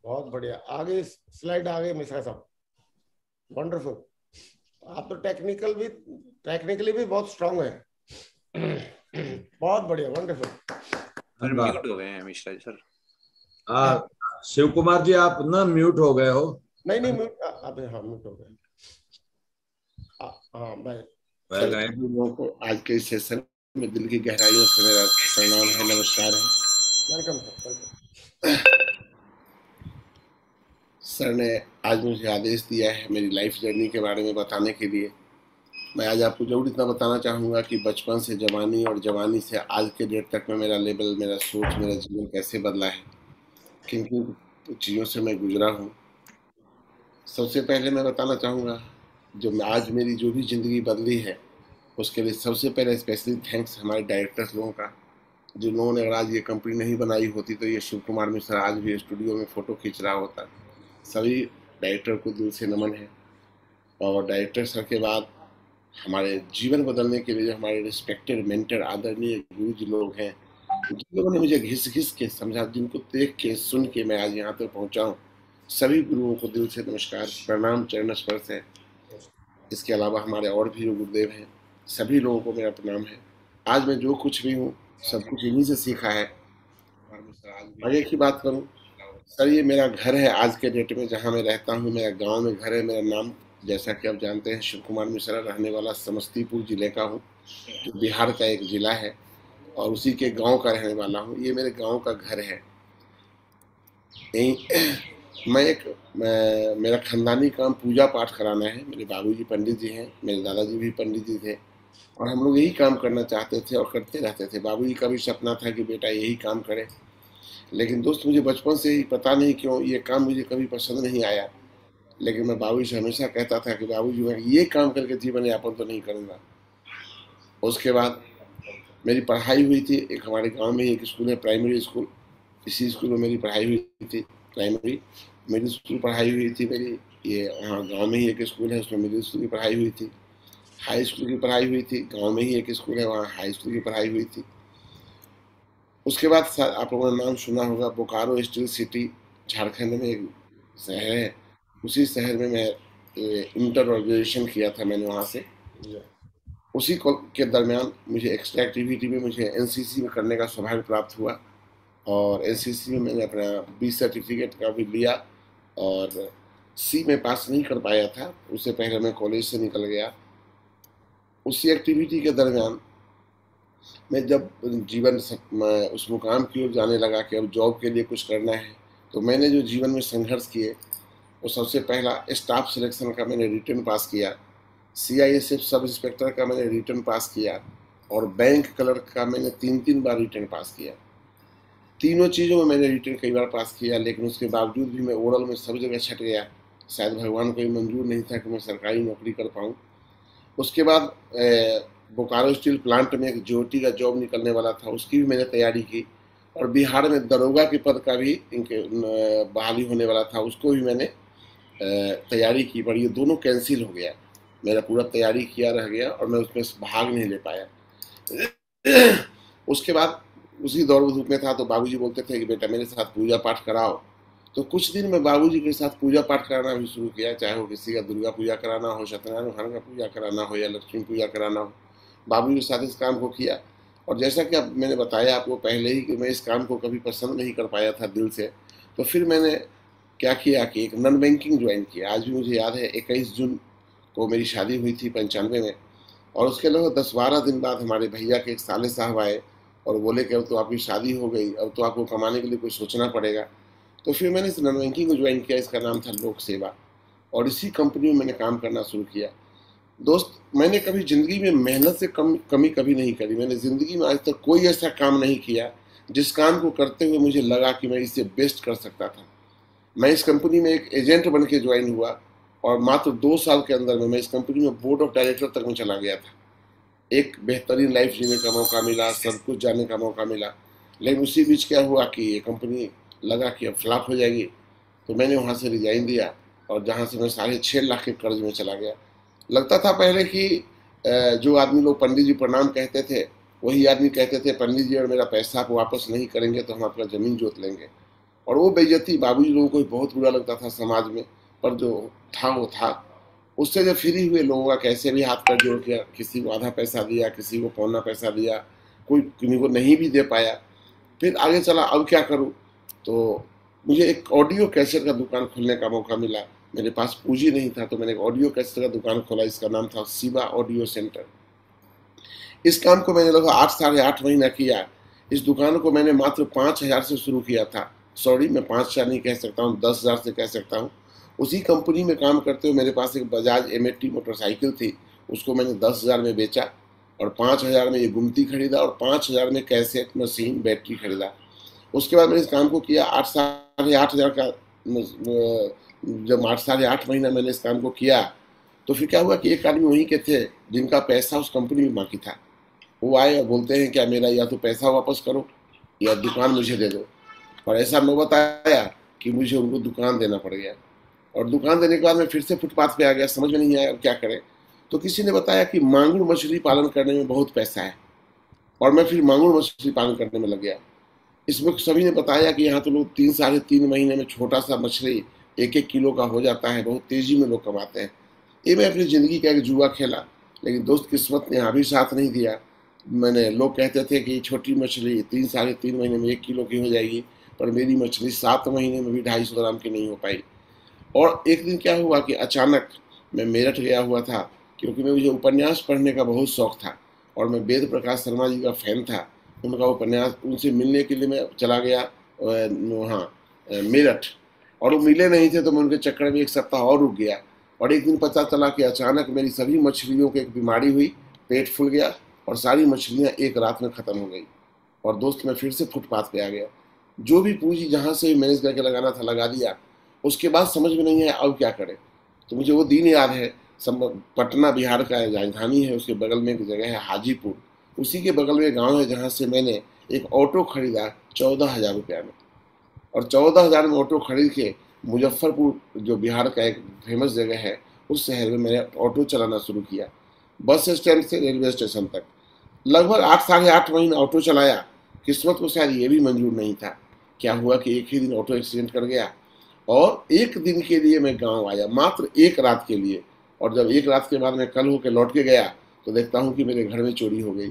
बहुत बढ़िया, आगे स्लाइड आगे मिश्रा साहब, वंडरफुल। आप तो टेक्निकली भी बहुत स्ट्रांग है। बहुत बढ़िया, वंडरफुल। सर धन्यवाद। म्यूट हो गए हैं मिश्रा जी सर। शिव कुमार जी आप ना म्यूट हो गए हो। नहीं नहीं, म्यूट, अबे हाँ म्यूट हो गए। हाँ भाई। वह गए। सभी लोगों को आज के इस सेशन में दिल की गहराइयों से मेरा प्रणाम है, नमस्कार है। Welcome sir, welcome. सर ने आज मुझे आदेश दिया है मेरी लाइफ जर्नी के बारे में बताने के लिए। मैं आज आपको जरूर इतना बताना चाहूँगा कि बचपन से जवानी और जवानी से आज के डेट तक में मेरा लेवल, मेरा सोच, मेरा जीवन कैसे बदला है, किन किन चीज़ों से मैं गुजरा हूँ। सबसे पहले मैं बताना चाहूँगा, जो आज मेरी जो भी ज़िंदगी बदली है उसके लिए सबसे पहले स्पेशली थैंक्स हमारे डायरेक्टर्स लोगों का, जिन लोगों ने अगर आज ये कंपनी नहीं बनाई होती तो ये शिव कुमार मिश्रा आज भी स्टूडियो में फ़ोटो खींच रहा होता। सभी डायरेक्टर को दिल से नमन है। और डायरेक्टर सर के बाद हमारे जीवन बदलने के लिए जो हमारे रिस्पेक्टेड मेंटर आदरणीय गुरु जी लोग हैं, जिन लोगों ने मुझे घिस घिस के समझा, जिनको देख के सुन के मैं आज यहाँ तक पहुँचा हूँ, सभी गुरुओं को दिल से नमस्कार, प्रणाम, चरण स्पर्श है। इसके अलावा हमारे और भी जो गुरुदेव हैं, सभी लोगों को मेरा प्रणाम है। आज मैं जो कुछ भी हूँ सब कुछ इन्हीं से सीखा है। आगे की बात करूँ सर, ये मेरा घर है आज के डेट में जहाँ मैं रहता हूँ, मेरा गांव में घर है। मेरा नाम जैसा कि आप जानते हैं शिव कुमार मिश्रा, रहने वाला समस्तीपुर जिले का हूँ, जो बिहार का एक ज़िला है, और उसी के गांव का रहने वाला हूँ। ये मेरे गांव का घर है। यहीं मेरा खानदानी काम पूजा पाठ कराना है। मेरे बाबूजी पंडित जी हैं, मेरे दादाजी भी पंडित जी थे, और हम लोग यही काम करना चाहते थे और करते रहते थे। बाबूजी का भी सपना था कि बेटा यही काम करे, लेकिन दोस्त मुझे बचपन से ही पता नहीं क्यों ये काम मुझे कभी पसंद नहीं आया। लेकिन मैं बाबूजी से हमेशा कहता था कि बाबूजी मैं ये काम करके जीवन यापन तो नहीं करूँगा। उसके बाद मेरी पढ़ाई हुई थी, एक हमारे गांव में ही एक स्कूल है, प्राइमरी स्कूल, इसी स्कूल में मेरी पढ़ाई हुई थी। प्राइमरी मिडिल स्कूल पढ़ाई हुई थी मेरी, ये वहाँ गाँव में ही एक स्कूल है, उसमें मिडिल स्कूल की पढ़ाई हुई थी। हाई स्कूल की पढ़ाई हुई थी, गाँव में ही एक स्कूल है, वहाँ हाई स्कूल की पढ़ाई हुई थी। उसके बाद आप लोगों ने नाम सुना होगा, बोकारो स्टील सिटी झारखंड में एक शहर है, उसी शहर में मैं इंटर और ग्रेजुएशन किया था मैंने वहाँ से। उसी के दरमियान मुझे एक्स्ट्रा एक्टिविटी में मुझे एनसीसी में करने का सौभाग्य प्राप्त हुआ, और एनसीसी में मैंने अपना बी सर्टिफिकेट का भी लिया, और सी में पास नहीं कर पाया था, उससे पहले मैं कॉलेज से निकल गया। उसी एक्टिविटी के दरमियान मैं जब जीवन उस मुकाम की ओर जाने लगा कि अब जॉब के लिए कुछ करना है, तो मैंने जो जीवन में संघर्ष किए, वो सबसे पहला स्टाफ सिलेक्शन का मैंने रिटर्न पास किया, CISF सब इंस्पेक्टर का मैंने रिटर्न पास किया, और बैंक क्लर्क का मैंने 3 बार रिटर्न पास किया। तीनों चीज़ों में मैंने रिटर्न कई बार पास किया, लेकिन उसके बावजूद भी मैं ओरल में सब जगह छट गया। शायद भगवान को ही मंजूर नहीं था कि मैं सरकारी नौकरी कर पाऊँ। उसके बाद बोकारो स्टील प्लांट में एक ज्योति का जॉब निकलने वाला था, उसकी भी मैंने तैयारी की, और बिहार में दरोगा के पद का भी इनके बहाली होने वाला था, उसको भी मैंने तैयारी की, पर ये दोनों कैंसिल हो गया। मेरा पूरा तैयारी किया रह गया और मैं उसमें भाग नहीं ले पाया। उसके बाद उसी दौड़ धूप में था, तो बाबूजी बोलते थे कि बेटा मेरे साथ पूजा पाठ कराओ। तो कुछ दिन मैं बाबूजी के साथ पूजा पाठ कराना भी शुरू किया, चाहे वो किसी का दुर्गा पूजा कराना हो, सत्यनारायण भगवान का पूजा कराना हो, या लक्ष्मी पूजा कराना हो, बाबूजी के साथ इस काम को किया। और जैसा कि अब मैंने बताया आपको पहले ही कि मैं इस काम को कभी पसंद नहीं कर पाया था दिल से, तो फिर मैंने क्या किया कि एक नॉन बैंकिंग ज्वाइन किया। आज भी मुझे याद है 21 जून को मेरी शादी हुई थी 95 में, और उसके लगभग 10-12 दिन बाद हमारे भैया के एक साले साहब आए और बोले कि अब तो आपकी शादी हो गई, अब तो आपको कमाने के लिए कुछ सोचना पड़ेगा। तो फिर मैंने इस नॉन बैंकिंग को ज्वाइन किया, इसका नाम था लोक सेवा, और इसी कंपनी में मैंने काम करना शुरू किया। दोस्त, मैंने कभी ज़िंदगी में मेहनत से कमी कभी नहीं करी। मैंने ज़िंदगी में आज तक कोई ऐसा काम नहीं किया जिस काम को करते हुए मुझे लगा कि मैं इससे बेस्ट कर सकता था। मैं इस कंपनी में एक एजेंट बन के ज्वाइन हुआ, और मात्र 2 साल के अंदर में मैं इस कंपनी में बोर्ड ऑफ डायरेक्टर तक में चला गया था। एक बेहतरीन लाइफ जीने का मौका मिला, सब कुछ जानने का मौका मिला, लेकिन उसी बीच क्या हुआ कि ये कंपनी लगा कि अब फ्लॉप हो जाएगी, तो मैंने वहाँ से रिजाइन दिया, और जहाँ से मैं 6.5 लाख के कर्ज में चला गया। लगता था पहले कि जो आदमी लोग पंडित जी प्रणाम कहते थे, वही आदमी कहते थे पंडित जी और मेरा पैसा आप वापस नहीं करेंगे तो हम आपका ज़मीन जोत लेंगे। और वो बेइज्जती बाबूजी लोगों को बहुत बुरा लगता था समाज में, पर जो था वो था। उससे जब फ्री हुए, लोगों का कैसे भी हाथ पैर जोड़ किया, किसी को आधा पैसा दिया, किसी को पौना पैसा दिया, कोई किसी को नहीं भी दे पाया। फिर आगे चला, अब क्या करूं? तो मुझे एक ऑडियो कैसेट का दुकान खोलने का मौका मिला। मेरे पास पूंजी नहीं था, तो मैंने एक ऑडियो कैसेट का दुकान खोला। इसका नाम था शिवा ऑडियो सेंटर। इस काम को मैंने लगभग 8 साढ़े 8 महीना किया। इस दुकान को मैंने मात्र 5,000 से शुरू किया था। सॉरी, मैं 5,000 नहीं कह सकता हूँ, 10,000 से कह सकता हूँ। उसी कंपनी में काम करते हुए मेरे पास एक बजाज M80 मोटरसाइकिल थी। उसको मैंने 10,000 में बेचा और 5,000 में ये गुमती खरीदा और 5,000 में कैसेट मशीन बैटरी खरीदा। उसके बाद मैंने इस काम को किया 8 साढ़े 8 हज़ार का। जब 8 साढ़े 8 महीना मैंने इस काम को किया, तो फिर क्या हुआ कि एक आदमी वहीं के थे जिनका पैसा उस कंपनी में बाकी था। वो आए और बोलते हैं, क्या मेरा या तो पैसा वापस करो या दुकान मुझे दे दो। और ऐसा नौबत आया कि मुझे उनको दुकान देना पड़ गया। और दुकान देने के बाद मैं फिर से फुटपाथ पे आ गया, समझ में नहीं आया अब क्या करें। तो किसी ने बताया कि मांगुर मछली पालन करने में बहुत पैसा है, और मैं फिर मांगुर मछली पालन करने में लग गया। इसमें सभी ने बताया कि यहाँ तो लोग 3 साढ़े 3 महीने में छोटा सा मछली 1-1 किलो का हो जाता है, बहुत तेजी में लोग कमाते हैं। ये मैं अपनी ज़िंदगी का एक जुआ खेला, लेकिन दोस्त किस्मत ने यहाँ भी साथ नहीं दिया। लोग कहते थे कि छोटी मछली 3 साढ़े 3 महीने में 1 किलो की हो जाएगी, पर मेरी मछली 7 महीने में भी 250 ग्राम की नहीं हो पाई। और एक दिन क्या हुआ कि अचानक मैं मेरठ गया हुआ था, क्योंकि मुझे उपन्यास पढ़ने का बहुत शौक था और मैं वेद प्रकाश शर्मा जी का फैन था। उनका उपन्यास, उनसे मिलने के लिए मैं चला गया वहाँ मेरठ, और वो मिले नहीं थे, तो मैं उनके चक्कर में 1 सप्ताह और रुक गया। और एक दिन पता चला कि अचानक मेरी सभी मछलियों को एक बीमारी हुई, पेट फूल गया और सारी मछलियाँ एक रात में ख़त्म हो गई। और दोस्त, मैं फिर से फुटपाथ पे आ गया। जो भी पूंजी जहाँ से मैनेज करके लगाना था लगा दिया। उसके बाद समझ में नहीं आया अब क्या करें। तो मुझे वो दिन याद है, पटना बिहार का राजधानी है, उसके बगल में एक जगह है हाजीपुर, उसी के बगल में गांव है जहाँ से मैंने एक ऑटो खरीदा 14,000 रुपया में। और 14,000 में ऑटो खरीद के मुजफ्फरपुर, जो बिहार का एक फेमस जगह है, उस शहर में मैंने ऑटो चलाना शुरू किया, बस स्टैंड से रेलवे स्टेशन तक। लगभग 8 साढ़े 8 महीने ऑटो चलाया। किस्मत को शायद ये भी मंजूर नहीं था। क्या हुआ कि एक ही दिन ऑटो एक्सीडेंट कर गया और एक दिन के लिए मैं गांव आया, मात्र एक रात के लिए। और जब एक रात के बाद मैं कल होकर लौट के गया, तो देखता हूँ कि मेरे घर में चोरी हो गई।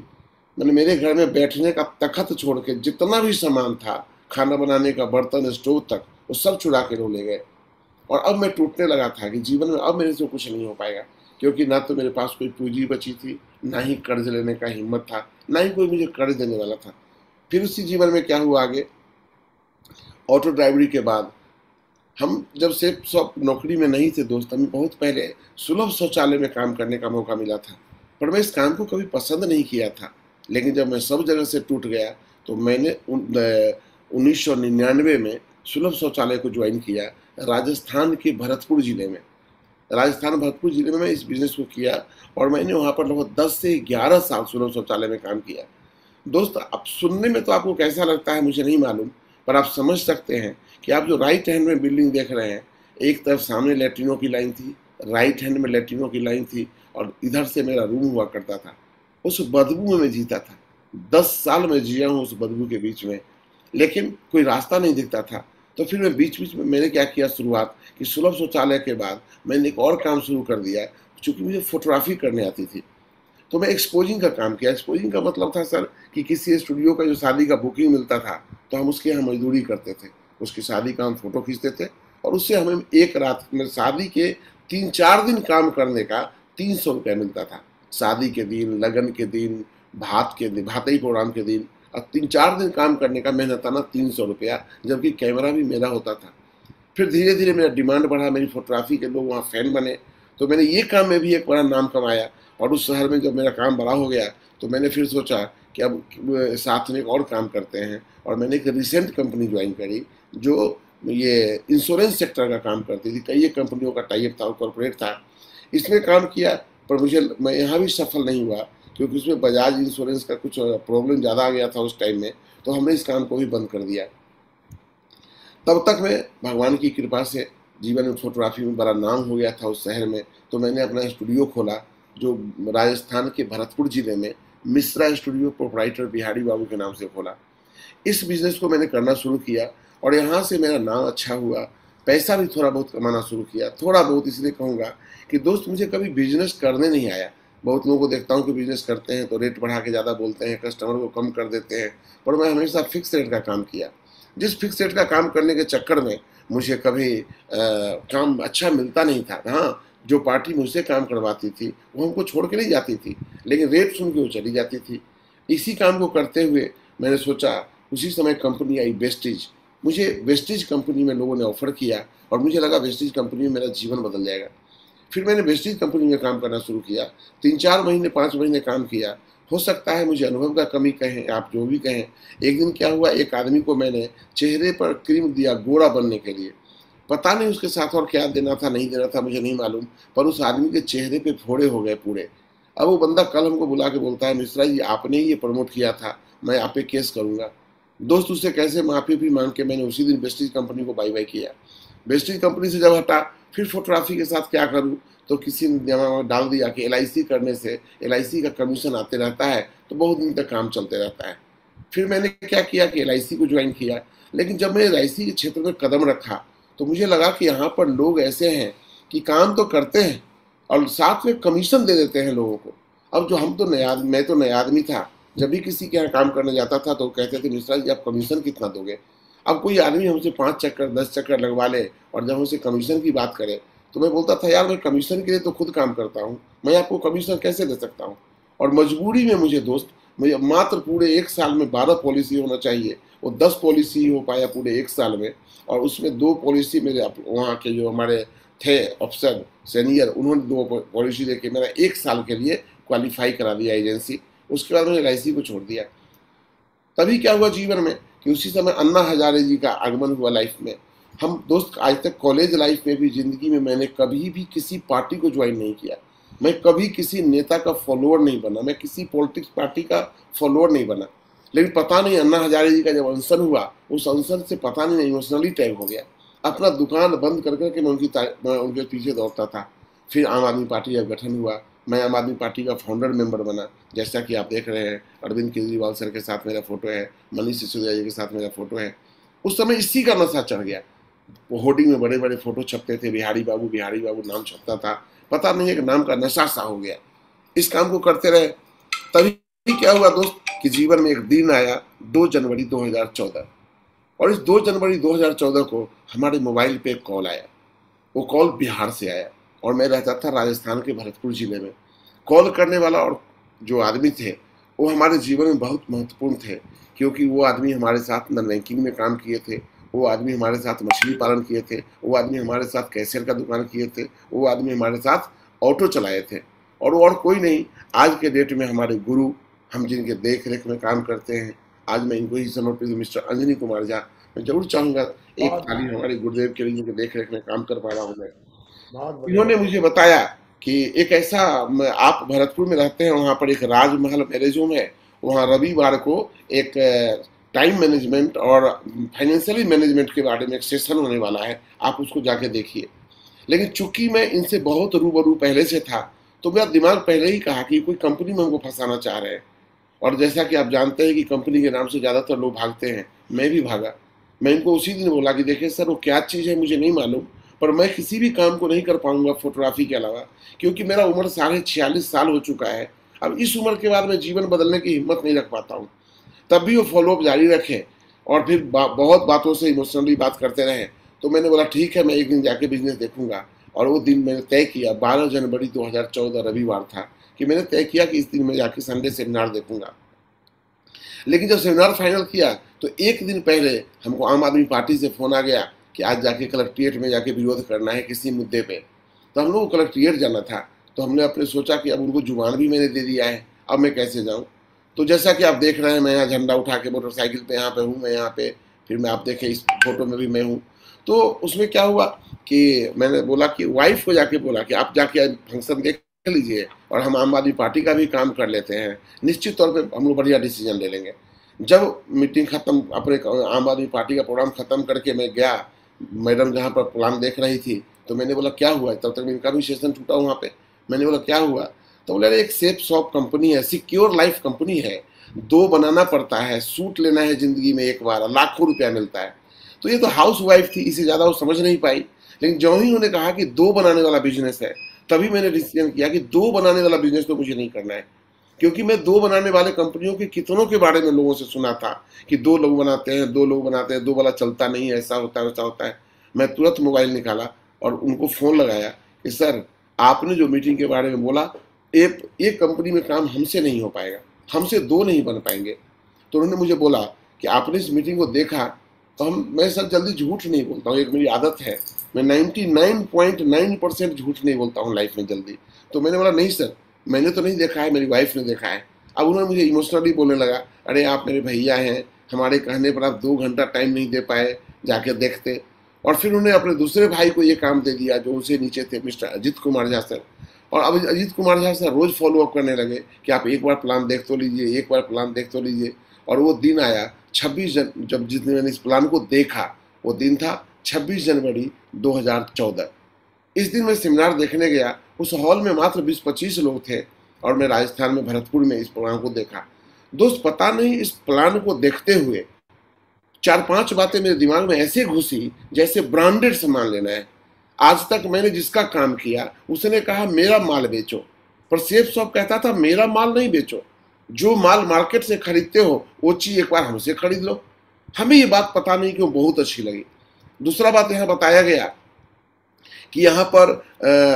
मैंने मेरे घर में बैठने का तखत छोड़ के जितना भी सामान था, खाना बनाने का बर्तन, स्टोव तक, वो सब चुरा के ले गए। और अब मैं टूटने लगा था कि जीवन में अब मेरे से कुछ नहीं हो पाएगा, क्योंकि ना तो मेरे पास कोई पूंजी बची थी, ना ही कर्ज लेने का हिम्मत था, ना ही कोई मुझे कर्ज देने वाला था। फिर उसी जीवन में क्या हुआ आगे, ऑटो ड्राइवरी के बाद हम जब से सब नौकरी में नहीं थे दोस्त, हमें बहुत पहले सुलभ शौचालय में काम करने का मौका मिला था, पर मैं इस काम को कभी पसंद नहीं किया था। लेकिन जब मैं सब जगह से टूट गया, तो मैंने 1999 में सुलभ शौचालय को ज्वाइन किया, राजस्थान के भरतपुर जिले में। राजस्थान भरतपुर जिले में मैं इस बिजनेस को किया और मैंने वहाँ पर लगभग 10 से 11 साल सुलभ शौचालय में काम किया। दोस्त, अब सुनने में तो आपको कैसा लगता है मुझे नहीं मालूम, पर आप समझ सकते हैं कि आप जो राइट हैंड में बिल्डिंग देख रहे हैं, एक तरफ सामने लैट्रिनों की लाइन थी, राइट हैंड में लैट्रिनों की लाइन थी, और इधर से मेरा रूम हुआ करता था। उस बदबू में मैं जीता था। 10 साल में जिया हूँ उस बदबू के बीच में, लेकिन कोई रास्ता नहीं दिखता था। तो फिर मैं बीच बीच में मैंने क्या किया, शुरुआत कि सुलभ शौचालय के बाद मैंने एक और काम शुरू कर दिया, चूँकि मुझे फोटोग्राफी करने आती थी। तो मैं एक्सपोजिंग का काम किया। एक्सपोजिंग का मतलब था सर कि किसी स्टूडियो का जो शादी का बुकिंग मिलता था, तो हम उसके यहाँ मजदूरी करते थे, उसकी शादी का हम फोटो खींचते थे, और उससे हमें एक रात में शादी के 3-4 दिन काम करने का 300 रुपया मिलता था। शादी के दिन, लगन के दिन, भातई प्रोग्राम के दिन, और 3-4 दिन काम करने का मेहनताना 300 रुपया, जबकि कैमरा भी मेरा होता था। फिर धीरे धीरे मेरा डिमांड बढ़ा, मेरी फोटोग्राफी के लोग वहाँ फैन बने, तो मैंने ये काम में भी एक बड़ा नाम कमाया। और उस शहर में जब मेरा काम बड़ा हो गया, तो मैंने फिर सोचा कि अब साथ में एक और काम करते हैं, और मैंने एक रिसेंट कंपनी ज्वाइन करी जो ये इंश्योरेंस सेक्टर का काम करती थी। कई कंपनियों का टाइप था, कॉर्पोरेट था, इसमें काम किया, पर मैं यहाँ भी सफल नहीं हुआ, क्योंकि उसमें बजाज इंश्योरेंस का कुछ प्रॉब्लम ज़्यादा आ गया था उस टाइम में, तो हमने इस काम को भी बंद कर दिया। तब तक मैं भगवान की कृपा से जीवन में फोटोग्राफी में बड़ा नाम हो गया था उस शहर में। तो मैंने अपना स्टूडियो खोला, जो राजस्थान के भरतपुर जिले में मिश्रा स्टूडियो प्रोपराइटर बिहारी बाबू के नाम से खोला। इस बिजनेस को मैंने करना शुरू किया, और यहाँ से मेरा नाम अच्छा हुआ, पैसा भी थोड़ा बहुत कमाना शुरू किया। थोड़ा बहुत इसलिए कहूँगा कि दोस्त मुझे कभी बिजनेस करने नहीं आया। बहुत लोगों को देखता हूँ कि बिजनेस करते हैं तो रेट बढ़ा के ज़्यादा बोलते हैं, कस्टमर को कम कर देते हैं, पर मैं हमेशा फिक्स रेट का काम किया। जिस फिक्स रेट का काम करने के चक्कर में मुझे कभी काम अच्छा मिलता नहीं था। हाँ, जो पार्टी मुझसे काम करवाती थी वो हमको छोड़ के नहीं जाती थी, लेकिन रेट सुन के वो चली जाती थी। इसी काम को करते हुए मैंने सोचा, उसी समय कंपनी आई वेस्टीज। मुझे वेस्टीज कंपनी में लोगों ने ऑफर किया और मुझे लगा वेस्टीज कंपनी में मेरा जीवन बदल जाएगा। फिर मैंने वेस्टीज कंपनी में काम करना शुरू किया। 3-4 महीने 5 महीने काम किया। हो सकता है मुझे अनुभव का कमी कहें, आप जो भी कहें। एक दिन क्या हुआ, एक आदमी को मैंने चेहरे पर क्रीम दिया गोरा बनने के लिए। पता नहीं उसके साथ और क्या देना था नहीं देना था मुझे नहीं मालूम, पर उस आदमी के चेहरे पे फोड़े हो गए पूरे। अब वो बंदा कल हमको बुला के बोलता है, मिश्रा जी आपने ही ये प्रमोट किया था, मैं आप पे केस करूंगा। दोस्त उससे कैसे माफी भी मांग के मैंने उसी दिन वेस्टीज कंपनी को बाय बाय किया। वेस्टीज कंपनी से जब हटा, फिर फोटोग्राफी के साथ क्या करूं, तो किसी ने दिमाग डाल दिया कि LIC करने से LIC का कमीशन आते रहता है तो बहुत दिन तक काम चलते रहता है। फिर मैंने क्या किया कि LIC को ज्वाइन किया। लेकिन जब मैं LIC के क्षेत्र में कदम रखा तो मुझे लगा कि यहाँ पर लोग ऐसे हैं कि काम तो करते हैं और साथ में कमीशन दे देते हैं लोगों को। अब जो हम तो मैं तो नया आदमी था, जब भी किसी के यहाँ काम करने जाता था तो कहते थे, मिश्रा जी आप कमीशन कितना दोगे। अब कोई आदमी हमसे 5 चक्कर 10 चक्कर लगवा ले और जब हमसे कमीशन की बात करे तो मैं बोलता था, यार मैं कमीशन के लिए तो खुद काम करता हूँ, मैं आपको कमीशन कैसे दे सकता हूँ। और मजबूरी में मुझे दोस्त, मुझे मात्र पूरे 1 साल में 12 पॉलिसी होना चाहिए, वो 10 पॉलिसी हो पाया पूरे 1 साल में। और उसमें 2 पॉलिसी मेरे वहाँ के जो हमारे थे अफसर सीनियर, उन्होंने 2 पॉलिसी देके मेरा 1 साल के लिए क्वालिफाई करा दिया एजेंसी। उसके बाद मैंने LIC को छोड़ दिया। तभी क्या हुआ जीवन में कि उसी समय अन्ना हजारे जी का आगमन हुआ लाइफ में। हम दोस्त आज तक कॉलेज लाइफ में भी, जिंदगी में मैंने कभी भी किसी पार्टी को ज्वाइन नहीं किया। मैं कभी किसी नेता का फॉलोअर नहीं बना, मैं किसी पॉलिटिक्स पार्टी का फॉलोअर नहीं बना। लेकिन पता नहीं अन्ना हजारे जी का जब अनशन हुआ, उस अनशन से पता नहीं इमोशनली टैग हो गया। अपना दुकान बंद कर करके मैं उनके पीछे दौड़ता था। फिर आम आदमी पार्टी का गठन हुआ, मैं आम आदमी पार्टी का फाउंडर मेंबर बना। जैसा कि आप देख रहे हैं, अरविंद केजरीवाल सर के साथ मेरा फोटो है, मनीष सिसोदिया जी के साथ मेरा फोटो है। उस समय इसी का नशा चढ़ गया। वो होर्डिंग में बड़े बड़े फोटो छपते थे, बिहारी बाबू नाम छपता था। पता नहीं एक नाम का नशा सा हो गया। इस काम को करते रहे। तभी क्या हुआ दोस्त कि जीवन में एक दिन आया 2 जनवरी 2014, और इस 2 जनवरी 2014 को हमारे मोबाइल पे एक कॉल आया। वो कॉल बिहार से आया और मैं रहता था राजस्थान के भरतपुर जिले में। कॉल करने वाला और जो आदमी थे वो हमारे जीवन में बहुत महत्वपूर्ण थे, क्योंकि वो आदमी हमारे साथ नन बैंकिंग में काम किए थे, वो आदमी हमारे साथ मछली पालन किए थे, वो आदमी हमारे साथ कैशियर का दुकान किए थे, वो आदमी हमारे साथ ऑटो चलाए थे। और वो और कोई नहीं, आज के डेट में हमारे गुरु, हम जिनके देख रेख में काम करते हैं, आज मैं इनको ही समर्पित हूँ, मिस्टर अंजनी कुमार झा। मैं जरूर चाहूँगा एक ताली हमारे गुरुदेव के लिए, जिनके देख रेख में काम कर पा रहा हूँ मैं। इन्होंने मुझे बताया कि एक ऐसा, आप भरतपुर में रहते हैं, वहाँ पर एक राजमहल मैरिज होम है, वहाँ रविवार को एक टाइम मैनेजमेंट और फाइनेंशियली मैनेजमेंट के बारे में एक सेशन होने वाला है, आप उसको जाके देखिए। लेकिन चूंकि मैं इनसे बहुत रूबरू पहले से था तो मेरा दिमाग पहले ही कहा कि कोई कंपनी में हमको फंसाना चाह रहे हैं। और जैसा कि आप जानते हैं कि कंपनी के नाम से ज़्यादातर लोग भागते हैं, मैं भी भागा। मैं इनको उसी दिन बोला कि देखिए सर, वो क्या चीज़ है मुझे नहीं मालूम, पर मैं किसी भी काम को नहीं कर पाऊंगा फोटोग्राफी के अलावा, क्योंकि मेरा उम्र 46.5 साल हो चुका है। अब इस उम्र के बाद मैं जीवन बदलने की हिम्मत नहीं रख पाता हूँ। तब भी वो फॉलोअप जारी रखे और फिर बहुत बातों से इमोशनली बात करते रहे। तो मैंने बोला ठीक है, मैं एक दिन जाके बिजनेस देखूंगा। और वो दिन मैंने तय किया, 12 जनवरी 2014 रविवार था, कि मैंने तय किया कि इस दिन मैं जाके संडे सेमिनार देखूंगा। लेकिन जब सेमिनार फाइनल किया तो एक दिन पहले हमको आम आदमी पार्टी से फोन आ गया कि आज जाके कलेक्ट्रेट में जाके विरोध करना है किसी मुद्दे पे। तो हम लोग को कलेक्ट्रेट जाना था। तो हमने अपने सोचा कि अब उनको जुबान भी मैंने दे दिया है, अब मैं कैसे जाऊँ। तो जैसा कि आप देख रहे हैं, मैं यहाँ झंडा उठा के मोटरसाइकिल पे यहाँ पे हूँ, मैं यहाँ पे, फिर मैं आप देखें इस फोटो में भी मैं हूँ। तो उसमें क्या हुआ कि मैंने बोला कि वाइफ को जाके बोला कि आप जाके फंक्शन देख लीजिए और हम आम आदमी पार्टी का भी काम कर लेते हैं, निश्चित तौर पे हम लोग बढ़िया डिसीजन ले लेंगे। जब मीटिंग खत्म, अपने आम आदमी पार्टी का प्रोग्राम खत्म करके मैं गया, मैडम जहाँ पर प्लान देख रही थी, तो मैंने बोला क्या हुआ, तब तक इनका भी सेशन छूटा वहाँ पे। मैंने बोला क्या हुआ, तो बोले एक सेफ शॉप कंपनी है, सिक्योर लाइफ कंपनी है, 2 बनाना पड़ता है, सूट लेना है जिंदगी में एक बार, लाखों रुपया मिलता है। तो ये तो हाउस वाइफ थी, इससे ज़्यादा वो समझ नहीं पाई। लेकिन जो ही उन्होंने कहा कि 2 बनाने वाला बिजनेस है, तभी मैंने डिसीजन किया कि 2 बनाने वाला बिजनेस तो मुझे नहीं करना है। क्योंकि मैं 2 बनाने वाले कंपनियों के कितनों के बारे में लोगों से सुना था कि 2 लोग बनाते हैं, 2 लोग बनाते हैं, 2 वाला चलता नहीं है, ऐसा होता है, वैसा होता है। मैं तुरंत मोबाइल निकाला और उनको फ़ोन लगाया कि सर, आपने जो मीटिंग के बारे में बोला, एक कंपनी में काम हमसे नहीं हो पाएगा, हमसे 2 नहीं बन पाएंगे। तो उन्होंने मुझे बोला कि आपने इस मीटिंग को देखा? तो मैं सर जल्दी झूठ नहीं बोलता हूँ, एक मेरी आदत है, मैं 99.9% झूठ नहीं बोलता हूँ लाइफ में जल्दी। तो मैंने बोला नहीं सर, मैंने तो नहीं देखा है, मेरी वाइफ ने देखा है। अब उन्होंने मुझे इमोशनली बोलने लगा, अरे आप मेरे भैया हैं, हमारे कहने पर आप 2 घंटा टाइम नहीं दे पाए, जाके देखते। और फिर उन्होंने अपने दूसरे भाई को ये काम दे दिया जो उनसे नीचे थे, मिस्टर अजीत कुमार झा सर। और अब अजीत कुमार झा सर रोज फॉलो अप करने लगे कि आप एक बार प्लान देख तो लीजिए, एक बार प्लान देख तो लीजिए। और वो दिन आया 26 जब जिस दिन मैंने इस प्लान को देखा, वो दिन था 26 जनवरी 2014। इस दिन मैं सेमिनार देखने गया, उस हॉल में मात्र 20-25 लोग थे और मैं राजस्थान में भरतपुर में इस प्लान को देखा। दोस्त, पता नहीं इस प्लान को देखते हुए 4-5 बातें मेरे दिमाग में ऐसे घुसी जैसे ब्रांडेड सामान लेना है। आज तक मैंने जिसका काम किया उसने कहा मेरा माल बेचो, पर सेफ शॉप कहता था मेरा माल नहीं बेचो, जो माल मार्केट से खरीदते हो वो चीज एक बार हमसे खरीद लो। हमें ये बात पता नहीं क्यों बहुत अच्छी लगी। दूसरा बात यहाँ बताया गया कि यहाँ पर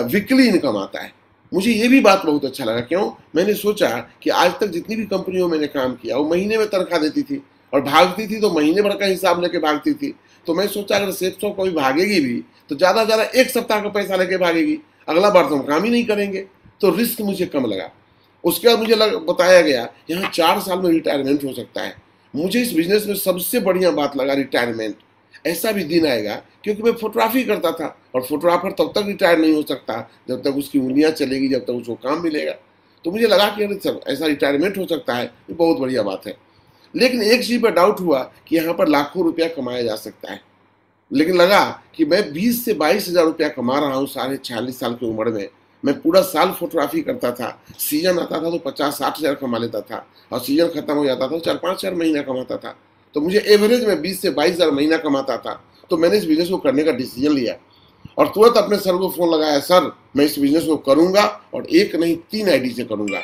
वीकली इनकम आता है। मुझे ये भी बात बहुत अच्छा लगा। क्यों? मैंने सोचा कि आज तक जितनी भी कंपनियों में मैंने काम किया वो महीने में तनख्वाह देती थी और भागती थी तो महीने भर का हिसाब लेके भागती थी। तो मैं सोचा अगर सेफ शॉप कभी भागेगी भी तो ज़्यादा ज़्यादा 1 सप्ताह का पैसा लेके भागेगी, अगला बार तो हम काम ही नहीं करेंगे। तो रिस्क मुझे कम लगा। उसके बाद मुझे बताया गया यहाँ 4 साल में रिटायरमेंट हो सकता है। मुझे इस बिजनेस में सबसे बढ़िया बात लगा रिटायरमेंट। ऐसा भी दिन आएगा, क्योंकि मैं फोटोग्राफी करता था और फोटोग्राफर तब तक रिटायर नहीं हो सकता जब तक उसकी उंगलियां चलेगी, जब तक उसको काम मिलेगा। तो मुझे लगा कि अरे सर ऐसा रिटायरमेंट हो सकता है, ये बहुत बढ़िया बात है। लेकिन एक चीज पर डाउट हुआ कि यहाँ पर लाखों रुपया कमाया जा सकता है। लेकिन लगा कि मैं 20 से 22 हजार रुपया कमा रहा हूँ 46 साल की उम्र में। मैं पूरा साल फोटोग्राफी करता था, सीजन आता था तो 50-60 हजार कमा लेता था और सीजन खत्म हो जाता था तो 4-5 हजार महीना कमाता था। तो मुझे एवरेज में 20 से 22 हजार महीना कमाता था। तो मैंने इस बिजनेस को करने का डिसीजन लिया और तुरंत अपने सर को फोन लगाया, सर मैं इस बिजनेस को करूंगा और एक नहीं 3 आईडी से करूंगा।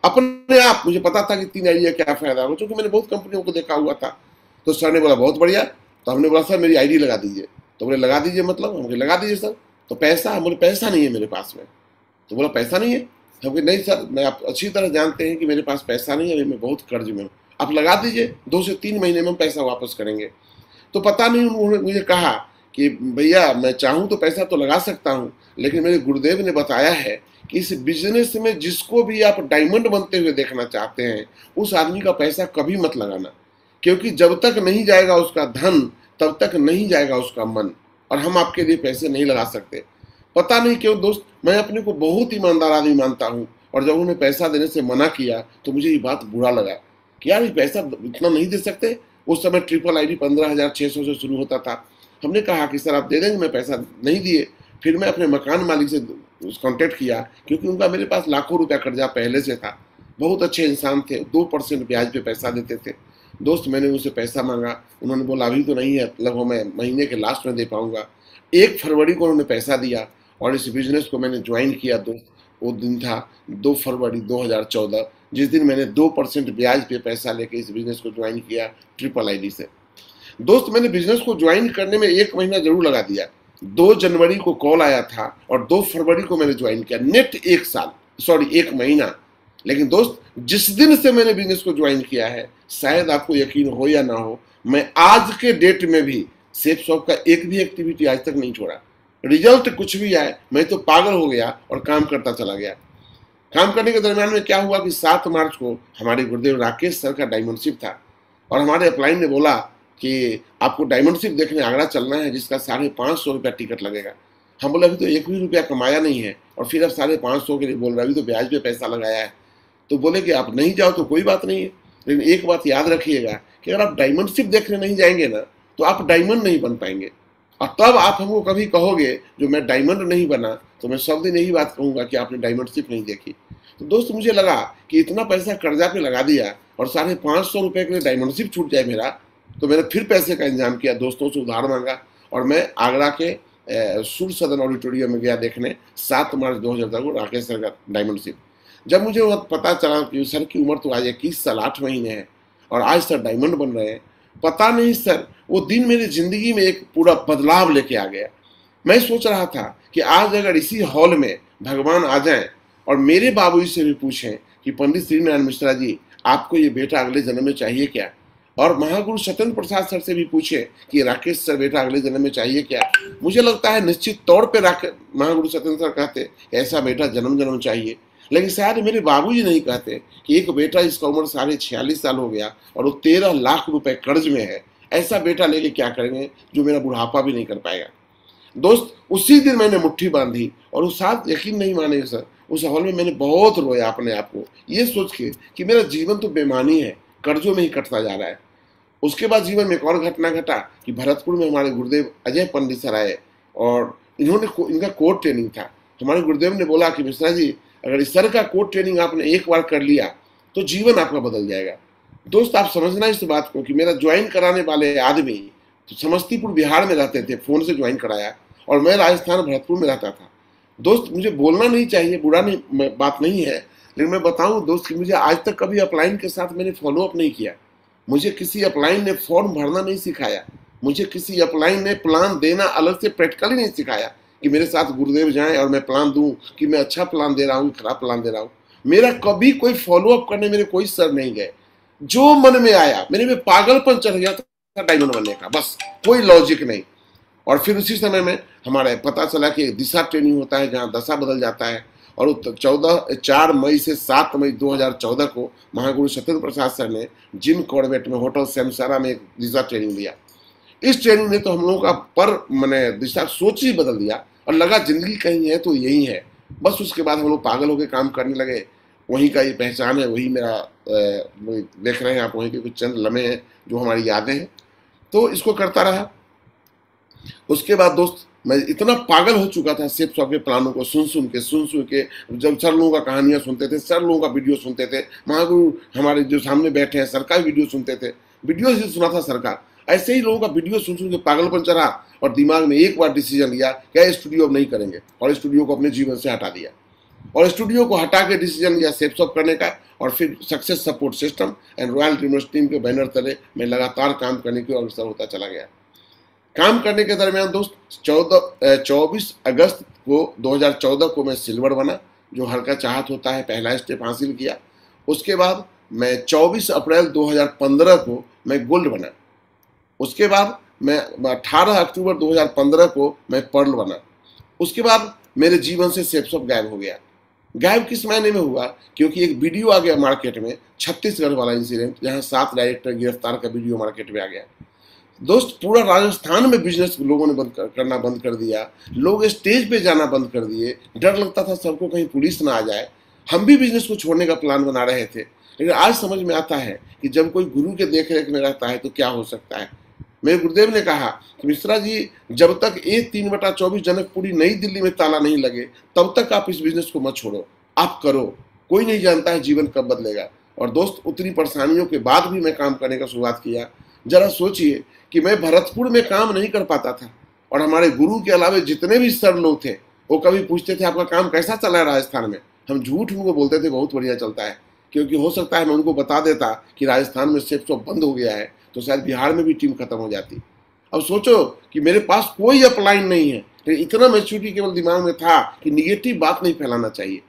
अपने आप मुझे पता था कि 3 आईडी का क्या फायदा होगा, क्योंकि मैंने बहुत कंपनियों को देखा हुआ था। तो सर ने बोला बहुत बढ़िया। तो हमने बोला सर मेरी आईडी लगा दीजिए। तो बोले लगा दीजिए मतलब? हम लगा दीजिए सर। तो पैसा? हम बोले पैसा नहीं है मेरे पास में। तो बोला पैसा नहीं है? हम नहीं सर, मैं आप अच्छी तरह जानते हैं कि मेरे पास पैसा नहीं है, अभी मैं बहुत कर्ज में हूँ, आप लगा दीजिए, 2 से 3 महीने में हम पैसा वापस करेंगे। तो पता नहीं उन्होंने मुझे कहा कि भैया मैं चाहूँ तो पैसा तो लगा सकता हूँ, लेकिन मेरे गुरुदेव ने बताया है कि इस बिजनेस में जिसको भी आप डायमंड बनते हुए देखना चाहते हैं उस आदमी का पैसा कभी मत लगाना, क्योंकि जब तक नहीं जाएगा उसका धन तब तक नहीं जाएगा उसका मन, और हम आपके लिए पैसे नहीं लगा सकते। पता नहीं क्यों दोस्त, मैं अपने को बहुत ईमानदार आदमी मानता हूँ, और जब उन्होंने पैसा देने से मना किया तो मुझे ये बात बुरा लगा कि यार ये पैसा इतना नहीं दे सकते। उस समय ट्रिपल आईडी 15,600 से शुरू होता था। हमने कहा कि सर आप दे देंगे? मैं पैसा नहीं दिए। फिर मैं अपने मकान मालिक से कांटेक्ट किया, क्योंकि उनका मेरे पास लाखों रुपया कर्जा पहले से था। बहुत अच्छे इंसान थे, 2% ब्याज पे पैसा देते थे। दोस्त मैंने उनसे पैसा मांगा, उन्होंने बोला अभी तो नहीं है, लगभग मैं महीने के लास्ट में दे पाऊंगा। 1 फरवरी को उन्होंने पैसा दिया और इस बिजनेस को मैंने ज्वाइन किया। दोस्त वो दिन था 2 फरवरी 2014, जिस दिन मैंने 2% ब्याज पे पैसा लेके इस बिजनेस को ज्वाइन किया ट्रिपल आईडी से। दोस्त मैंने बिजनेस को ज्वाइन करने में 1 महीना जरूर लगा दिया। 2 जनवरी को कॉल आया था और 2 फरवरी को मैंने ज्वाइन किया। नेट 1 महीना। लेकिन दोस्त जिस दिन से मैंने बिजनेस को ज्वाइन किया है, शायद आपको यकीन हो या ना हो, मैं आज के डेट में भी सेफ शॉप का एक भी एक्टिविटी आज तक नहीं छोड़ा। रिजल्ट कुछ भी आए मैं तो पागल हो गया और काम करता चला गया। काम करने के दरमियान में क्या हुआ कि 7 मार्च को हमारे गुरुदेव राकेश सर का डायमंडशिप था और हमारे अपलाइन ने बोला कि आपको डायमंडशिप देखने आगरा चलना है, जिसका 550 रुपया टिकट लगेगा। हम बोले अभी तो 1 भी रुपया कमाया नहीं है और फिर अब 550 के लिए बोल रहे, अभी तो ब्याज पे पैसा लगाया है। तो बोले कि आप नहीं जाओ तो कोई बात नहीं है, लेकिन एक बात याद रखिएगा कि अगर आप डायमंडशिप देखने नहीं जाएंगे ना तो आप डायमंड नहीं बन पाएंगे। और तब आप हमको कभी कहोगे जो मैं डायमंड नहीं बना, तो मैं सब दिन यही बात कहूंगा कि आपने डायमंडशिप नहीं देखी। तो दोस्त मुझे लगा कि इतना पैसा कर्जा पे लगा दिया और 550 रुपये के लिए डायमंडशिप छूट जाए मेरा, तो मैंने फिर पैसे का इंतजाम किया, दोस्तों से उधार मांगा और मैं आगरा के सूर्य सदन ऑडिटोरियम में गया देखने 7 मार्च 2010 को राकेश सर का डायमंड शिप। जब मुझे वह पता चला कि सर की उम्र तो आज 21 साल 8 महीने है और आज सर डायमंड बन रहे हैं, पता नहीं सर वो दिन मेरी जिंदगी में एक पूरा बदलाव लेके आ गया। मैं सोच रहा था कि आज अगर इसी हॉल में भगवान आ जाएं और मेरे बाबूजी से भी पूछें कि पंडित श्रीनारायण मिश्रा जी आपको ये बेटा अगले जन्म में चाहिए क्या, और महागुरु सत्येंद्र प्रसाद सर से भी पूछे कि राकेश सर बेटा अगले जन्म में चाहिए क्या, मुझे लगता है निश्चित तौर पे महागुरु सत्येंद्र सर कहते ऐसा बेटा जन्म जन्म चाहिए। लेकिन शायद मेरे बाबूजी नहीं कहते कि एक बेटा जिसका उम्र 46.5 साल हो गया और वो 13 लाख रुपए कर्ज में है, ऐसा बेटा लेके क्या करेंगे जो मेरा बुढ़ापा भी नहीं कर पाएगा। दोस्त उसी दिन मैंने मुट्ठी बांधी और उस साथ यकीन नहीं मानेंगे सर, उस हॉल में मैंने बहुत रोया अपने आप को, ये सोच के कि मेरा जीवन तो बेमानी है, कर्जों में ही कटता जा रहा है। उसके बाद जीवन में एक और घटना घटा कि भरतपुर में हमारे गुरुदेव अजय पंडित सर आए और इनका कोर्ट ट्रेनिंग था। हमारे गुरुदेव ने बोला कि मिश्रा जी अगर इस तरह का कोर्ट ट्रेनिंग आपने एक बार कर लिया तो जीवन आपका बदल जाएगा। दोस्त आप समझना इस बात को कि मेरा ज्वाइन कराने वाले आदमी तो समस्तीपुर बिहार में रहते थे, फोन से ज्वाइन कराया, और मैं राजस्थान भरतपुर में रहता था। दोस्त मुझे बोलना नहीं चाहिए, बुरा नहीं बात नहीं है, लेकिन मैं बताऊं दोस्त कि मुझे आज तक कभी अपलाइन के साथ मैंने फॉलो अप नहीं किया। मुझे किसी अपलाइन ने फॉर्म भरना नहीं सिखाया, मुझे किसी अपलाइन ने प्लान देना अलग से प्रैक्टिकली नहीं सिखाया कि मेरे साथ गुरुदेव जाएं और मैं प्लान दूं कि मैं अच्छा प्लान दे रहा हूं खराब प्लान दे रहा हूं। मेरा कभी कोई फॉलो अप करने मेरे कोई सर नहीं गए। जो मन में आया, मेरे में पागलपन चढ़ गया था डायमंड बनने का, बस कोई लॉजिक नहीं। और फिर उसी समय में हमारे पता चला कि दिशा ट्रेनिंग होता है जहाँ दशा बदल जाता है, और 4 मई से 7 मई 2014 को महागुरु सत्येंद्र प्रसाद सर ने जिम कॉर्बेट में होटल सैमसारा में एक दिशा ट्रेनिंग दिया। इस ट्रेनिंग ने तो हम लोगों का मैंने दिशा सोच ही बदल दिया और लगा जिंदगी कहीं है तो यही है। बस उसके बाद हम लोग पागल होकर काम करने लगे। वहीं का ये पहचान है, वही मेरा देख रहे हैं आप, वहीं के कुछ चंद लम्हे हैं जो हमारी यादें हैं। तो इसको करता रहा। उसके बाद दोस्त मैं इतना पागल हो चुका था सेफ सॉफ्ट के प्लानों को सुन सुन के, जब सर लोगों का कहानियां सुनते थे, सर लोगों का वीडियो सुनते थे, महागुरु हमारे जो सामने बैठे हैं सरकार वीडियो सुनते थे, वीडियो से सुना था सरकार, ऐसे ही लोगों का वीडियो सुन के पागलपन चढ़ा और दिमाग में एक बार डिसीजन लिया क्या स्टूडियो अब नहीं करेंगे, और स्टूडियो को अपने जीवन से हटा दिया। और स्टूडियो को हटा के डिसीजन लिया सेफ सॉफ्ट करने का, और फिर success support system and royal dreamers team के बैनर तले मैं लगातार काम करने की अवसर होता चला गया। काम करने के दरमियान दोस्त 24 अगस्त को 2014 को मैं सिल्वर बना, जो हल्का चाहत होता है, पहला स्टेप हासिल किया। उसके बाद मैं 24 अप्रैल 2015 को मैं गोल्ड बना। उसके बाद मैं 18 अक्टूबर 2015 को मैं पर्ल बना। उसके बाद मेरे जीवन से सेफ सॉफ्ट गायब हो गया। गायब किस मायने में हुआ, क्योंकि एक वीडियो आ गया मार्केट में, छत्तीसगढ़ वाला इंसिडेंट, जहां 7 डायरेक्टर गिरफ्तार का वीडियो मार्केट में आ गया। दोस्त पूरा राजस्थान में बिजनेस लोगों ने करना बंद कर दिया, लोग स्टेज पे जाना बंद कर दिए, डर लगता था सबको कहीं पुलिस ना आ जाए। हम भी बिजनेस को छोड़ने का प्लान बना रहे थे, लेकिन आज समझ में आता है कि जब कोई गुरु के देख रेख में रहता है तो क्या हो सकता है। मेरे गुरुदेव ने कहा कि मिश्रा जी जब तक A3/24 जनकपुरी नई दिल्ली में ताला नहीं लगे तब तक आप इस बिजनेस को मत छोड़ो, आप करो, कोई नहीं जानता है जीवन कब बदलेगा। और दोस्त उतनी परेशानियों के बाद भी मैं काम करने का शुरुआत किया। जरा सोचिए कि मैं भरतपुर में काम नहीं कर पाता था, और हमारे गुरु के अलावे जितने भी सर लोग थे वो कभी पूछते थे आपका काम कैसा चला है राजस्थान में, हम झूठ उनको बोलते थे बहुत बढ़िया चलता है, क्योंकि हो सकता है मैं उनको बता देता कि राजस्थान में सेफ सॉफ्ट बंद हो गया है तो शायद बिहार में भी टीम खत्म हो जाती। अब सोचो कि मेरे पास कोई अपलाइन नहीं है, लेकिन इतना मैच्योरिटी केवल दिमाग में था कि निगेटिव बात नहीं फैलाना चाहिए।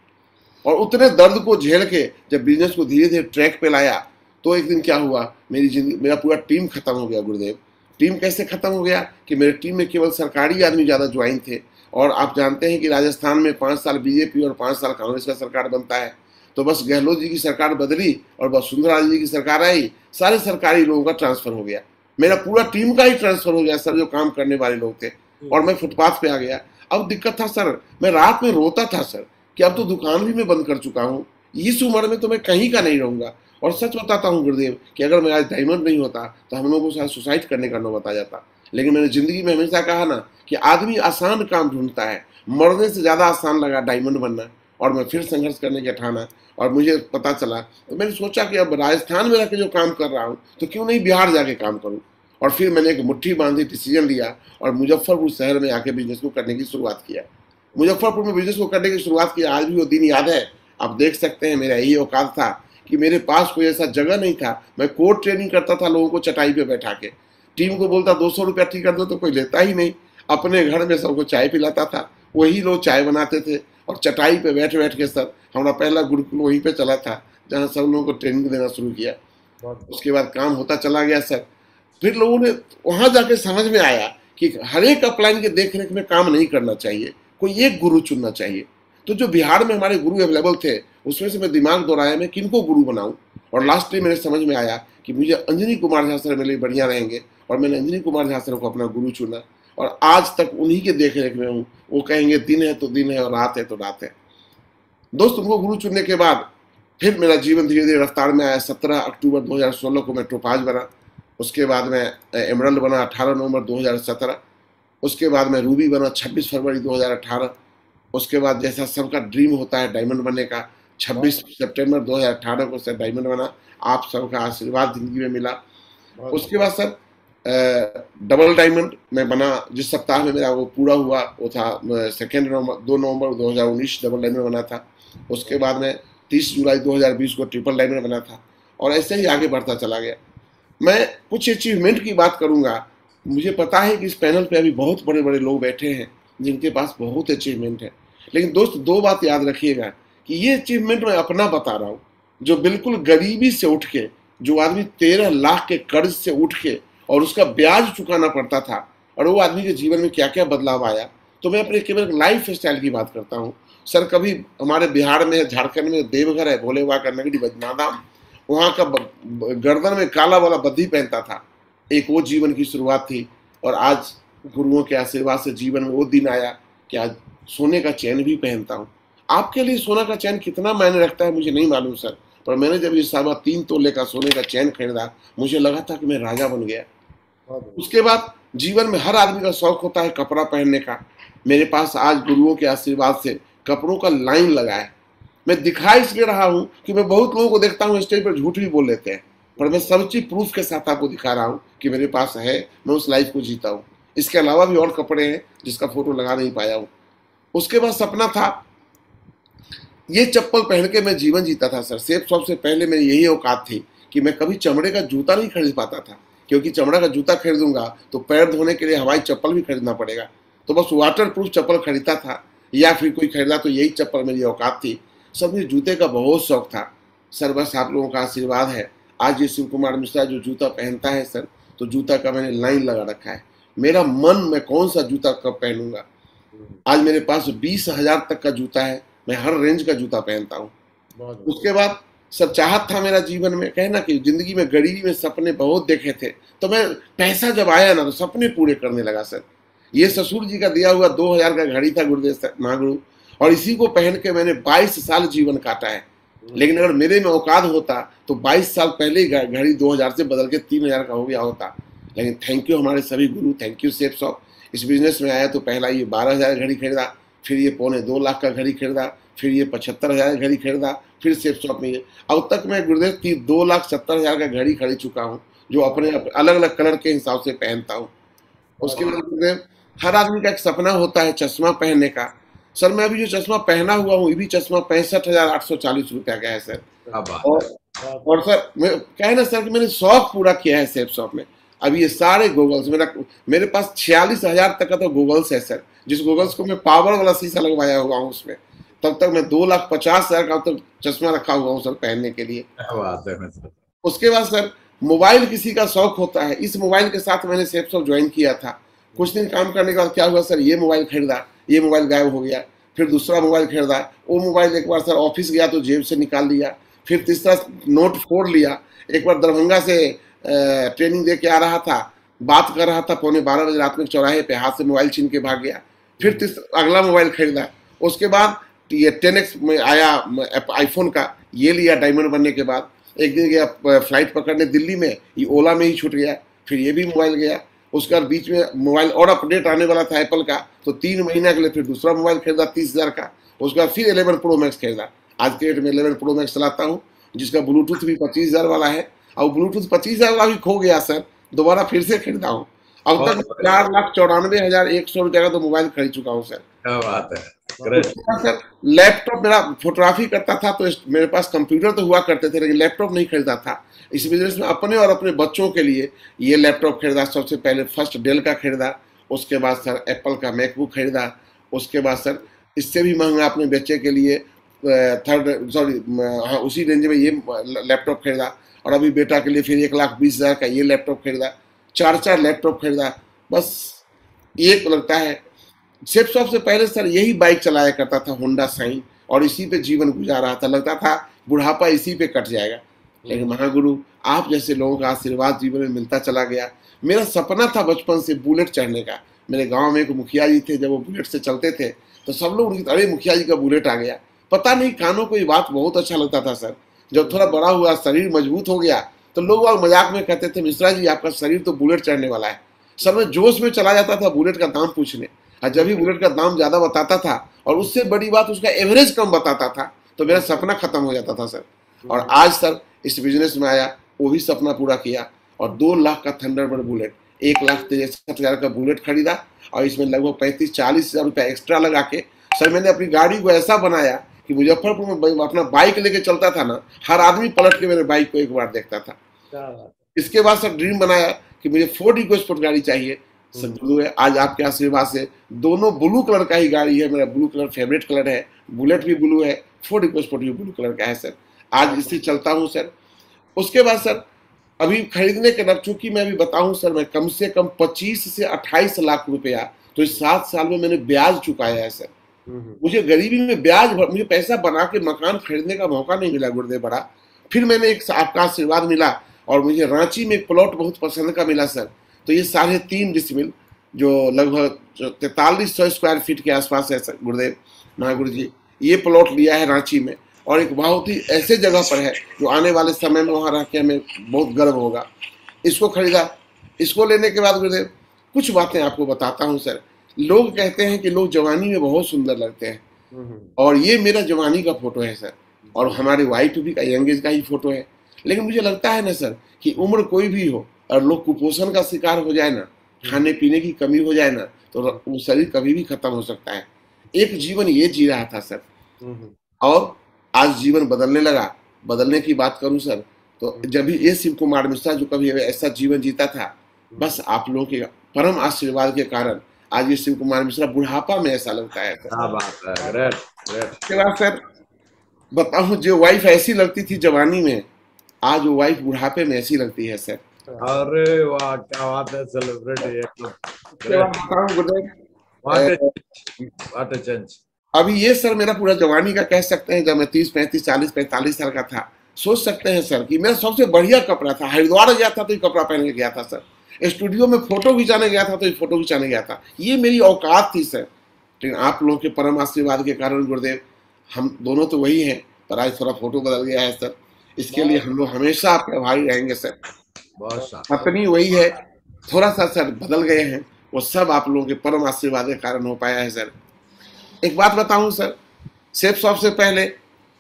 और उतने दर्द को झेल के जब बिजनेस को धीरे धीरे ट्रैक पे लाया तो एक दिन क्या हुआ, मेरी जिंदगी, मेरा पूरा टीम खत्म हो गया। गुरुदेव, टीम कैसे खत्म हो गया कि मेरे टीम में केवल सरकारी आदमी ज़्यादा ज्वाइन थे, और आप जानते हैं कि राजस्थान में 5 साल बीजेपी और 5 साल कांग्रेस का सरकार बनता है, तो बस गहलोत जी की सरकार बदली और वसुंधरा जी की सरकार आई, सारे सरकारी लोगों का ट्रांसफर हो गया, मेरा पूरा टीम का ही ट्रांसफर हो गया सर, जो काम करने वाले लोग थे, और मैं फुटपाथ पे आ गया। अब दिक्कत था सर, मैं रात में रोता था सर कि अब तो दुकान भी मैं बंद कर चुका हूँ, इस उम्र में तो मैं कहीं का नहीं रहूंगा। और सच बताता हूँ गुरुदेव कि अगर मैं आज डायमंड नहीं होता तो हम लोगों को शायद सुसाइड करने का नौबत आ जाता। लेकिन मैंने जिंदगी में हमेशा कहा ना कि आदमी आसान काम ढूंढता है, मरने से ज़्यादा आसान लगा डायमंड बनना, और मैं फिर संघर्ष करने के ठाना, और मुझे पता चला तो मैंने सोचा कि अब राजस्थान में रह के जो काम कर रहा हूँ तो क्यों नहीं बिहार जाके काम करूँ। और फिर मैंने एक मुट्ठी बांधी, डिसीजन लिया और मुजफ्फरपुर शहर में आके बिजनेस को करने की शुरुआत किया। मुजफ्फरपुर में बिजनेस को करने की शुरुआत की, आज भी वो दिन याद है। आप देख सकते हैं मेरा यही औकात था कि मेरे पास कोई ऐसा जगह नहीं था। मैं कोड ट्रेनिंग करता था लोगों को चटाई पे बैठा के, टीम को बोलता 200 रुपया ठीक कर दो तो कोई लेता ही नहीं। अपने घर में सबको चाय पिलाता था, वही लोग चाय बनाते थे और चटाई पे बैठ बैठ के सर हमारा पहला गुरुकुल वहीं पे चला था जहाँ सब लोगों को ट्रेनिंग देना शुरू किया। उसके बाद काम होता चला गया सर। फिर लोगों ने वहां जाके समझ में आया कि हर एक अपलाइन के देख रेख में काम नहीं करना चाहिए, कोई एक गुरु चुनना चाहिए। तो जो बिहार में हमारे गुरु अवेलेबल थे उसमें से मैं दिमाग दौड़ाया मैं किनको गुरु बनाऊं, और लास्ट में मेरे समझ में आया कि मुझे अंजनी कुमार झा सर मेरे लिए बढ़िया रहेंगे, और मैंने अंजनी कुमार झा सर को अपना गुरु चुना और आज तक उन्हीं के देख रेख में हूँ। वो कहेंगे दिन है तो दिन है और रात है तो रात है। दोस्त, उनको गुरु चुनने के बाद फिर मेरा जीवन धीरे धीरे रफ्तार में आया। 17 अक्टूबर 2016 को मैं टोपाज बना, उसके बाद मैं एमरल्ड बना 18 नवंबर 2017, उसके बाद मैं रूबी बना 26 फरवरी 2018, उसके बाद जैसा सबका ड्रीम होता है डायमंड बनने का, 26 सितंबर 2018 को सर डायमंड बना। आप सबका आशीर्वाद जिंदगी में मिला। उसके बाद सर डबल डायमंड में बना, जिस सप्ताह में मेरा वो पूरा हुआ वो था 2 नवंबर 2019 डबल डायमंड बना था। उसके बाद में 30 जुलाई 2020 को ट्रिपल डायमंड बना था और ऐसे ही आगे बढ़ता चला गया। मैं कुछ अचीवमेंट की बात करूंगा। मुझे पता है कि इस पैनल पे अभी बहुत बड़े बड़े लोग बैठे हैं जिनके पास बहुत अचीवमेंट है, लेकिन दोस्त दो बात याद रखिएगा कि ये अचीवमेंट मैं अपना बता रहा हूँ। जो बिल्कुल गरीबी से उठ के, जो आदमी 13 लाख के कर्ज से उठ के और उसका ब्याज चुकाना पड़ता था, और वो आदमी के जीवन में क्या क्या बदलाव आया, तो मैं अपने केवल लाइफ स्टाइल की बात करता हूँ। सर कभी हमारे बिहार में, झारखंड में देवघर है, भोले बाबा का नगरी बजनाधाम, वहाँ का गर्दन में काला वाला बद्धी पहनता था। एक वो जीवन की शुरुआत थी, और आज गुरुओं के आशीर्वाद से जीवन में वो दिन आया कि आज सोने का चैन भी पहनता हूँ। आपके लिए सोना का चैन कितना मायने रखता है मुझे नहीं मालूम सर, पर मैंने जब ये 3.25 तोले का सोने का चैन खरीदा, मुझे लगा था कि मैं राजा बन गया। उसके बाद जीवन में हर आदमी का शौक होता है कपड़ा पहनने का। मेरे पास आज गुरुओं के आशीर्वाद से कपड़ों का लाइन लगा है। मैं दिखा इसलिए रहा हूँ कि मैं बहुत लोगों को देखता हूँ स्टेज पर झूठ भी बोल लेते हैं, पर मैं सब चीज प्रूफ के साथ आपको दिखा रहा हूँ कि मेरे पास है, मैं उस लाइफ को जीता हूँ। इसके अलावा भी और कपड़े हैं जिसका फोटो लगा नहीं पाया हूँ। उसके बाद सपना था ये चप्पल पहन के मैं जीवन जीता था सर। सेफ शॉप से पहले मेरी यही औकात थी कि मैं कभी चमड़े का जूता नहीं खरीद पाता था, क्योंकि चमड़ा का जूता खरीदूंगा तो पैर धोने के लिए हवाई चप्पल भी खरीदना पड़ेगा। तो बस वाटर प्रूफ चप्पल खरीदता था, या फिर कोई खरीदा तो यही चप्पल मेरी औकात थी। सब मुझे जूते का बहुत शौक था सर। बस आप लोगों का आशीर्वाद है, आज ये शिव कुमार मिश्रा जो जूता पहनता है सर, तो जूता का मैंने लाइन लगा रखा है। मेरा मन, मैं कौन सा जूता कब पहनूंगा। आज मेरे पास 20,000 तक का जूता है, मैं हर रेंज का जूता पहनता हूँ। उसके बाद सर चाहत था मेरा जीवन में, कहना कि जिंदगी में गरीबी में सपने बहुत देखे थे, तो मैं पैसा जब आया ना तो सपने पूरे करने लगा सर। ये ससुर जी का दिया हुआ 2000 का घड़ी था गुरुदेव महागुरु, और इसी को पहन के मैंने 22 साल जीवन काटा है। लेकिन अगर मेरे में औकात होता तो 22 साल पहले ही घड़ी 2000 से बदल के 3000 का हो गया होता। लेकिन थैंक यू हमारे सभी गुरु, थैंक यू सेफ शॉप। इस बिजनेस में आया तो पहला ये 12,000 घड़ी खरीदा, फिर ये 2.25 लाख का घड़ी खरीदा, फिर ये 75,000 घड़ी खरीदा, फिर सेफ शॉप में अब तक मैं गुरुदेव 2,70,000 का घड़ी खरीद चुका हूँ, जो अपने अलग अलग कलर के हिसाब से पहनता हूँ। उसके बाद गुरुदेव हर आदमी का एक सपना होता है चश्मा पहनने का। सर मैं अभी जो चश्मा पहना हुआ हूँ, ये भी चश्मा 65,840 रुपया का है सर। और सर क्या है ना सर कि मैंने शौक पूरा किया है सेफ शॉप में। अभी ये सारे गूगल्स मेरे पास 46,000 तक का तो गूगल्स है सर, जिस गूगल्स को मैं पावर वाला शीशा लगवाया हुआ हूँ उसमें। तब तक मैं 2,50,000 का तो चश्मा रखा हुआ हूँ सर पहनने के लिए। उसके बाद सर मोबाइल किसी का शौक होता है, इस मोबाइल के साथ मैंने सेफ शॉप ज्वाइन किया था। कुछ दिन काम करने के बाद क्या हुआ सर, ये मोबाइल खरीदा, ये मोबाइल गायब हो गया। फिर दूसरा मोबाइल खरीदा, वो मोबाइल एक बार सर ऑफिस गया तो जेब से निकाल लिया। फिर तीसरा नोट 4 लिया। एक बार दरभंगा से ट्रेनिंग दे के आ रहा था, बात कर रहा था 11:15 बजे रात में चौराहे पे, हाथ से मोबाइल छीन के भाग गया। फिर अगला मोबाइल खरीदा। उसके बाद ये 10X में आया आईफोन का, ये लिया डायमंड बनने के बाद। एक दिन गया फ्लाइट पकड़ने दिल्ली में, ये ओला में ही छूट गया, फिर ये भी मोबाइल गया। उसके बाद बीच में मोबाइल और अपडेट आने वाला था एप्पल का, तो 3 महीने के लिए फिर दूसरा मोबाइल खरीदा 30,000 का। उसके बाद फिर 11 प्रो मैक्स खरीदा। आज के डेट में 11 प्रो मैक्स चलाता हूँ, जिसका ब्लूटूथ भी 25,000 वाला है, और ब्लूटूथ 25,000 वाला भी खो गया सर। दोबारा फिर से खरीदा हूँ। अब तक 4,94,100 रुपए का तो मोबाइल खरीद चुका हूँ सर। क्या बात है, ग्रेट। सर लैपटॉप, मेरा फोटोग्राफी करता था तो मेरे पास कंप्यूटर तो हुआ करते थे, लेकिन लैपटॉप नहीं खरीदा था। इस बिजनेस में अपने और अपने बच्चों के लिए ये लैपटॉप खरीदा। सबसे पहले फर्स्ट डेल का खरीदा, उसके बाद सर एप्पल का मैकबुक खरीदा, उसके बाद सर इससे भी महंगा अपने बच्चे के लिए हाँ उसी रेंज में ये लैपटॉप खरीदा। और अभी बेटा के लिए फिर 1,20,000 का ये लैपटॉप खरीदा। 4 लैपटॉप खरीदा। बस ये लगता है सेफ शॉप से पहले सर यही बाइक चलाया करता था, होंडा साइन, और इसी पे जीवन गुजार रहा था। लगता था बुढ़ापा इसी पे कट जाएगा, लेकिन महागुरु आप जैसे लोगों का आशीर्वाद जीवन में मिलता चला गया। मेरा सपना था बचपन से बुलेट चढ़ने का। मेरे गांव में एक मुखिया जी थे, जब वो बुलेट से चलते थे तो सब लोग उनकी, अरे मुखिया जी का बुलेट आ गया। पता नहीं कानों को ये बात बहुत अच्छा लगता था सर। जब थोड़ा बड़ा हुआ, शरीर मजबूत हो गया, तो लोग और मजाक में कहते थे, मिश्रा जी आपका शरीर तो बुलेट चढ़ने वाला है। सर मैं जोश में चला जाता था बुलेट का दाम पूछने, और जब भी बुलेट का दाम ज्यादा बताता था और उससे बड़ी बात उसका एवरेज कम बताता था, तो मेरा सपना खत्म हो जाता था सर। और आज सर इस बिजनेस में आया, वो भी सपना पूरा किया, और 2 लाख का थंडरबर्ड बुलेट, 1,63,000 का बुलेट खरीदा, और इसमें लगभग 35-40 हजार रुपया एक्स्ट्रा लगा के सर मैंने अपनी गाड़ी को ऐसा बनाया कि मुजफ्फरपुर में अपना बाइक लेके चलता था ना, हर आदमी पलट के मेरे बाइक को एक बार देखता था। इसके बाद सर ड्रीम बनाया कि मुझे फोर्ड इकोस्पोर्ट गाड़ी चाहिए। सर ब्लू है, आज आपके आशीर्वाद से दोनों ब्लू कलर का ही गाड़ी है। मेरा ब्लू कलर फेवरेट कलर है, बुलेट भी ब्लू है, फोर्ड इकोस्पोर्ट भी ब्लू कलर का है सर। आज इससे चलता हूँ सर। उसके बाद सर अभी खरीदने के बाद, चूंकि मैं अभी बताऊं सर, मैं कम से कम 25 से 28 लाख रुपया तो इस 7 साल में मैंने ब्याज चुकाया है सर। मुझे गरीबी में ब्याज, मुझे पैसा बना के मकान खरीदने का मौका नहीं मिला गुरुदेव बड़ा। फिर मैंने एक आपका आशीर्वाद मिला, और मुझे रांची में एक प्लॉट बहुत पसंद का मिला सर। तो ये 3.5 डिसमिल जो लगभग 4300 स्क्वायर फीट के आसपास है सर गुरुदेव महागुरु जी, ये प्लॉट लिया है रांची में, और एक बहुत ही ऐसे जगह पर है जो आने वाले समय में वहाँ रह के हमें बहुत गर्व होगा। इसको खरीदा। इसको लेने के बाद गुरुदेव कुछ बातें आपको बताता हूँ सर। लोग कहते हैं कि लोग जवानी में बहुत सुंदर लगते हैं, और ये मेरा जवानी का फोटो है सर, और हमारे वाइफ भी का यंग एज का ही फोटो है। लेकिन मुझे लगता है ना सर कि उम्र कोई भी हो और लोग कुपोषण का शिकार हो जाए ना, खाने पीने की कमी हो जाए ना, तो वो शरीर कभी भी खत्म हो सकता है। एक जीवन ये जी रहा था सर, और आज जीवन बदलने लगा। बदलने की बात करूं सर, तो जब भी ये शिव कुमार मिश्रा जो कभी ऐसा जीवन जीता था, बस आप लोगों के परम आशीर्वाद के कारण आज ये शिव कुमार मिश्रा बुढ़ापा में ऐसा लगता है सर। क्या बात है, ग्रेट ग्रेट। उसके बाद सर बताऊं, जो वाइफ ऐसी लगती थी जवानी में, आज वो वाइफ बुढ़ापे में ऐसी लगती है सर। अरे वाह, क्या बात है, सेलिब्रिटी एकदम। अभी ये सर मेरा पूरा जवानी का कह सकते हैं, जब मैं 30, 35, 40, 45 साल का था, सोच सकते हैं सर कि मेरा सबसे बढ़िया कपड़ा था। हरिद्वार गया था तो ये कपड़ा पहन के गया था सर। स्टूडियो में फोटो खिंचाने गया था तो ये फोटो खिंचाने गया था। ये मेरी औकात थी सर। लेकिन आप लोगों के परम आशीर्वाद के कारण गुरुदेव, हम दोनों तो वही हैं, पर आज थोड़ा फोटो बदल गया है सर। इसके लिए हम लोग हमेशा आपके आभारी रहेंगे सर। पत्नी वही है, थोड़ा सा सर बदल गए हैं, वो सब आप लोगों के परम आशीर्वाद के कारण हो पाया है सर। एक बात बताऊं सर, सेफ शॉप से पहले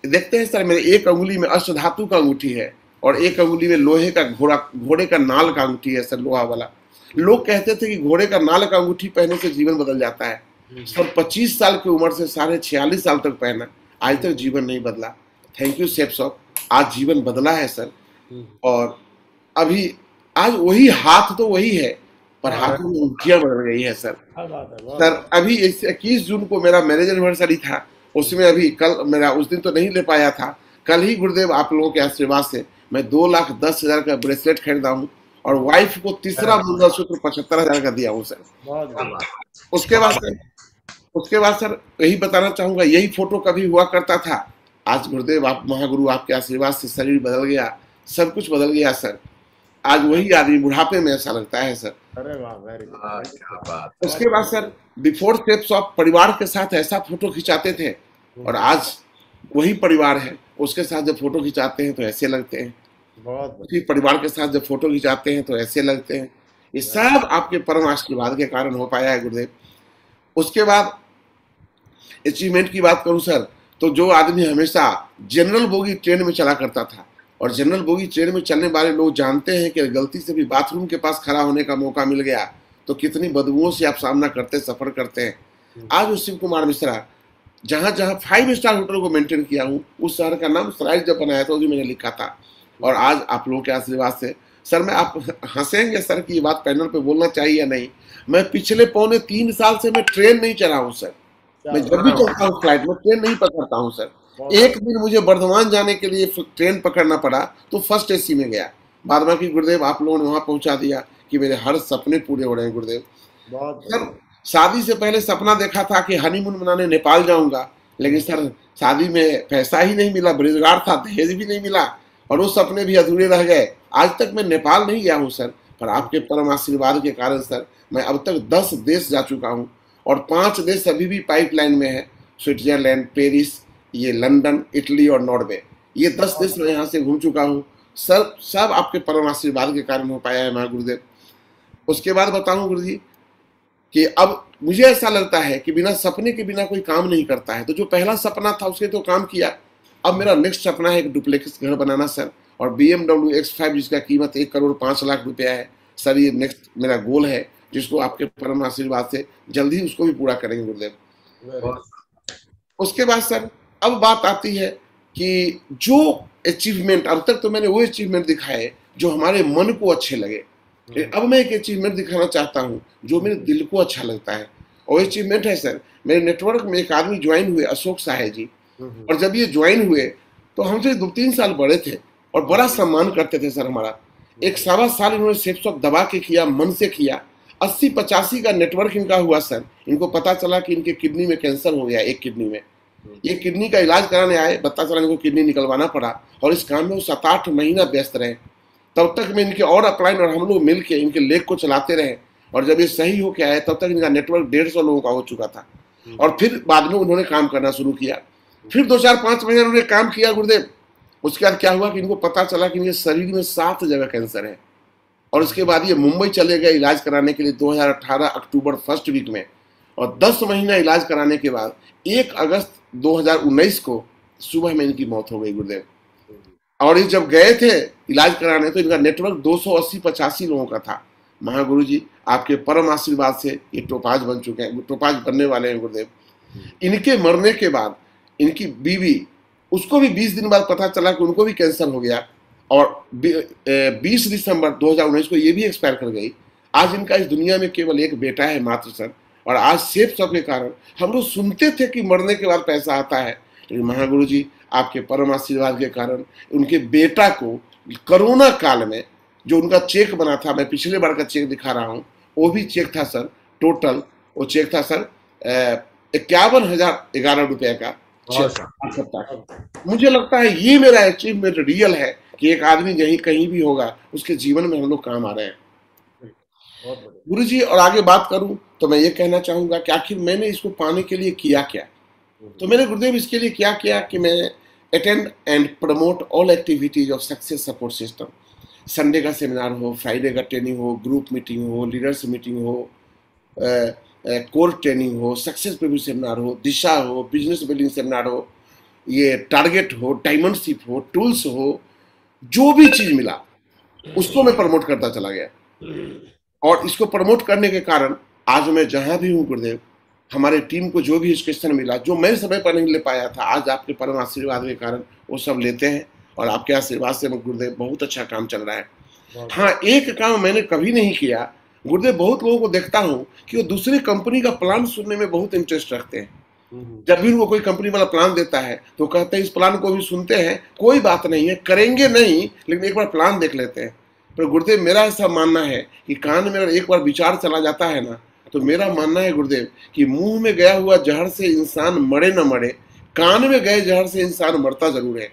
देखते हैं सर, मेरे एक अंगुली में अष्टधातु का अंगूठी है, और एक अंगुली में लोहे का घोड़े का नाल का अंगूठी है सर, लोहा वाला। लोग कहते थे कि घोड़े का नाल का अंगूठी पहनने से जीवन बदल जाता है सर। 25 साल की उम्र से 46 साल तक पहना, आज तक जीवन नहीं बदला। थैंक यू सेफ शॉप, आज जीवन बदला है सर। और अभी आज वही हाथ तो वही है, पर हाथों में अंगूठियां बदल गई है सर। सर अभी 21 जून को मेरा मैरिज एनिवर्सरी था, उसमें अभी कल मेरा, उस दिन तो नहीं ले पाया था, कल ही गुरुदेव आप लोगों के आशीर्वाद से मैं 2,10,000 का ब्रेसलेट खरीदा हूँ, और वाइफ को तीसरा मंगलसूत्र 75,000 का दिया हूँ सर। उसके बाद सर यही बताना चाहूंगा, यही फोटो कभी हुआ करता था। आज गुरुदेव आप महागुरु आपके आशीर्वाद से शरीर बदल गया, सब कुछ बदल गया सर। आज वही आदमी बुढ़ापे में ऐसा लगता है सर। अरे वाह, वेरी गुड। उसके बाद सर बिफोर सेफ शॉप परिवार के साथ ऐसा फोटो खिंचाते थे, और आज वही परिवार है, उसके साथ जब फोटो खिंचाते हैं तो ऐसे लगते हैं। उसी परिवार के साथ जब फोटो खिंचाते हैं तो ऐसे लगते हैं। ये सब आपके परम आशीर्वाद के कारण हो पाया है गुरुदेव। उसके बाद अचीवमेंट की बात करूं सर, तो जो आदमी हमेशा जनरल बोगी ट्रेन में चला करता था, और जनरल बोगी ट्रेन में चलने वाले लोग जानते हैं कि गलती से भी बाथरूम के पास खड़ा होने का मौका मिल गया तो कितनी बदबुओं से आप सामना करते सफर करते हैं। आज वो शिव कुमार मिश्रा जहां जहां 5 स्टार होटल को मेंटेन किया हूं, उस शहर का नाम स्लाइड जब बनाया था, वो भी मैंने लिखा था। और आज आप लोगों के आशीर्वाद से सर, मैं आप हंसेंगे सर कि ये बात पैनल पे बोलना चाहिए या नहीं, मैं पिछले 3.25 साल से मैं ट्रेन नहीं चला हूं सर। मैं जब भी चलता हूँ फ्लाइट में ट्रेन नहीं पकड़ता हूँ सर। एक दिन मुझे बर्धमान जाने के लिए ट्रेन पकड़ना पड़ा तो फर्स्ट एसी में गया। बाद बाकी गुरुदेव आप लोगों ने वहां पहुंचा दिया कि मेरे हर सपने पूरे हो रहे हैं गुरुदेव। सर शादी से पहले सपना देखा था कि हनीमून मनाने नेपाल जाऊंगा, लेकिन सर शादी में पैसा ही नहीं मिला, बेरोजगार था, दहेज भी नहीं मिला और वो सपने भी अधूरे रह गए। आज तक मैं नेपाल नहीं गया हूँ सर, पर आपके परम आशीर्वाद के कारण सर मैं अब तक 10 देश जा चुका हूँ और 5 देश अभी भी पाइपलाइन में है, स्विट्जरलैंड, पेरिस, ये लंदन, इटली और नॉर्वे। ये 10 देश मैं यहाँ से घूम चुका हूँ सर, सब आपके परम आशीर्वाद के कारण हो पाया है महागुरुदेव। उसके बाद बताऊँ गुरु जी कि अब मुझे ऐसा लगता है कि बिना सपने के बिना कोई काम नहीं करता है। तो जो पहला सपना था उसके तो काम किया, अब मेरा नेक्स्ट सपना है एक डुप्लेक्स घर बनाना सर, और BMW X5 जिसका कीमत 1,05,00,000 रुपया है सर, ये नेक्स्ट मेरा गोल है, जिसको आपके परम आशीर्वाद से जल्दी उसको भी पूरा करेंगे गुरुदेव। उसके बाद सर अब बात आती है कि जो अचीवमेंट, अब तक तो मैंने वो अचीवमेंट दिखाए जो हमारे मन को अच्छे लगे, अब मैं एक अचीवमेंट दिखाना चाहता हूँ जो मेरे दिल को अच्छा लगता है। और अचीवमेंट है सर, मेरे नेटवर्क में एक आदमी ज्वाइन हुए, अशोक साहे जी, और जब ये ज्वाइन हुए तो हमसे 2-3 साल बड़े थे और बड़ा सम्मान करते थे सर हमारा। 1 साल इन्होंने सेप्सॉप दबा के किया, मन से किया। 80-85 का नेटवर्क इनका हुआ सर। इनको पता चला कि इनके किडनी में कैंसर हो गया, एक किडनी में। ये किडनी का इलाज कराने आए, पता चला इनको किडनी निकलवाना पड़ा और इस काम में वो 7-8 महीना व्यस्त रहे। तब तक में इनके और अपलाइन और हम लोग मिल के इनके लेग को चलाते रहे और जब ये सही हो के आए तब तक इनका नेटवर्क 150 लोगों का हो चुका था। और फिर बाद में उन्होंने काम करना शुरू किया। फिर 2-4-5 महीने उन्होंने काम किया गुरुदेव। उसके बाद क्या हुआ कि इनको पता चला कि इनके शरीर में 7 जगह कैंसर है और उसके बाद ये मुंबई चले गए इलाज कराने के लिए 2018 अक्टूबर फर्स्ट वीक में। और 10 महीना इलाज कराने के बाद 1 अगस्त 2019 को सुबह में इनकी मौत हो गई गुरुदेव। और ये जब गए थे इलाज कराने तो इनका नेटवर्क 280-85 लोगों का था। महागुरु जी आपके परम आशीर्वाद से ये टोपाज बन चुके हैं, टोपाज बनने वाले हैं गुरुदेव। इनके मरने के बाद इनकी बीवी, उसको भी 20 दिन बाद पता चला कि उनको भी कैंसर हो गया और 20 दिसंबर 2019 को ये भी एक्सपायर कर गई। आज इनका इस दुनिया में केवल एक बेटा है मात्र सर। और आज सेप्सॉप के कारण हम लोग सुनते थे कि मरने के बाद पैसा आता है, लेकिन महागुरु जी आपके परम आशीर्वाद के कारण उनके बेटा को कोरोना काल में जो उनका चेक बना था, मैं पिछले बार का चेक दिखा रहा हूँ, वो भी चेक था सर, टोटल वो चेक था सर 51,011 रुपये का। मुझे लगता है ये मेरा अचीवमेंट रियल है कि एक आदमी कहीं कहीं भी होगा उसके जीवन में हम लोग काम आ रहे हैं गुरु जी। और आगे बात करूं तो मैं ये कहना चाहूंगा कि आखिर मैंने इसको पाने के लिए किया क्या। तो मैंने गुरुदेव इसके लिए क्या किया कि मैं attend and promote all activities of success support system. Sunday का सेमिनार हो, फ्राइडे का ट्रेनिंग हो, ग्रुप मीटिंग हो, लीडर्स मीटिंग हो, कोर ट्रेनिंग हो, सक्सेस प्रिव्यू सेमिनार हो, दिशा हो, बिजनेस बिल्डिंग सेमिनार हो, ये टारगेट हो, डायमंडशिप हो, टूल्स हो, जो भी चीज मिला उसको मैं प्रमोट करता चला गया। और इसको प्रमोट करने के कारण आज मैं जहां भी हूँ गुरुदेव, हमारे टीम को जो भी एजुकेशन मिला जो मैं समय पर नहीं ले पाया था, आज आपके परम आशीर्वाद के कारण वो सब लेते हैं और आपके आशीर्वाद से गुरुदेव बहुत अच्छा काम चल रहा है। हाँ, एक काम मैंने कभी नहीं किया गुरुदेव, बहुत लोगों को देखता हूँ कि वो दूसरी कंपनी का प्लान सुनने में बहुत इंटरेस्ट रखते हैं। जब भी उनको कोई कंपनी वाला प्लान देता है तो कहते हैं इस प्लान को भी सुनते हैं, कोई बात नहीं है, करेंगे नहीं लेकिन एक बार प्लान देख लेते हैं। पर गुरुदेव मेरा ऐसा मानना है कि कान में अगर एक बार विचार चला जाता है ना, तो मेरा मानना है गुरुदेव कि मुंह में गया हुआ जहर से इंसान मरे न मरे, कान में गए जहर से इंसान मरता जरूर है।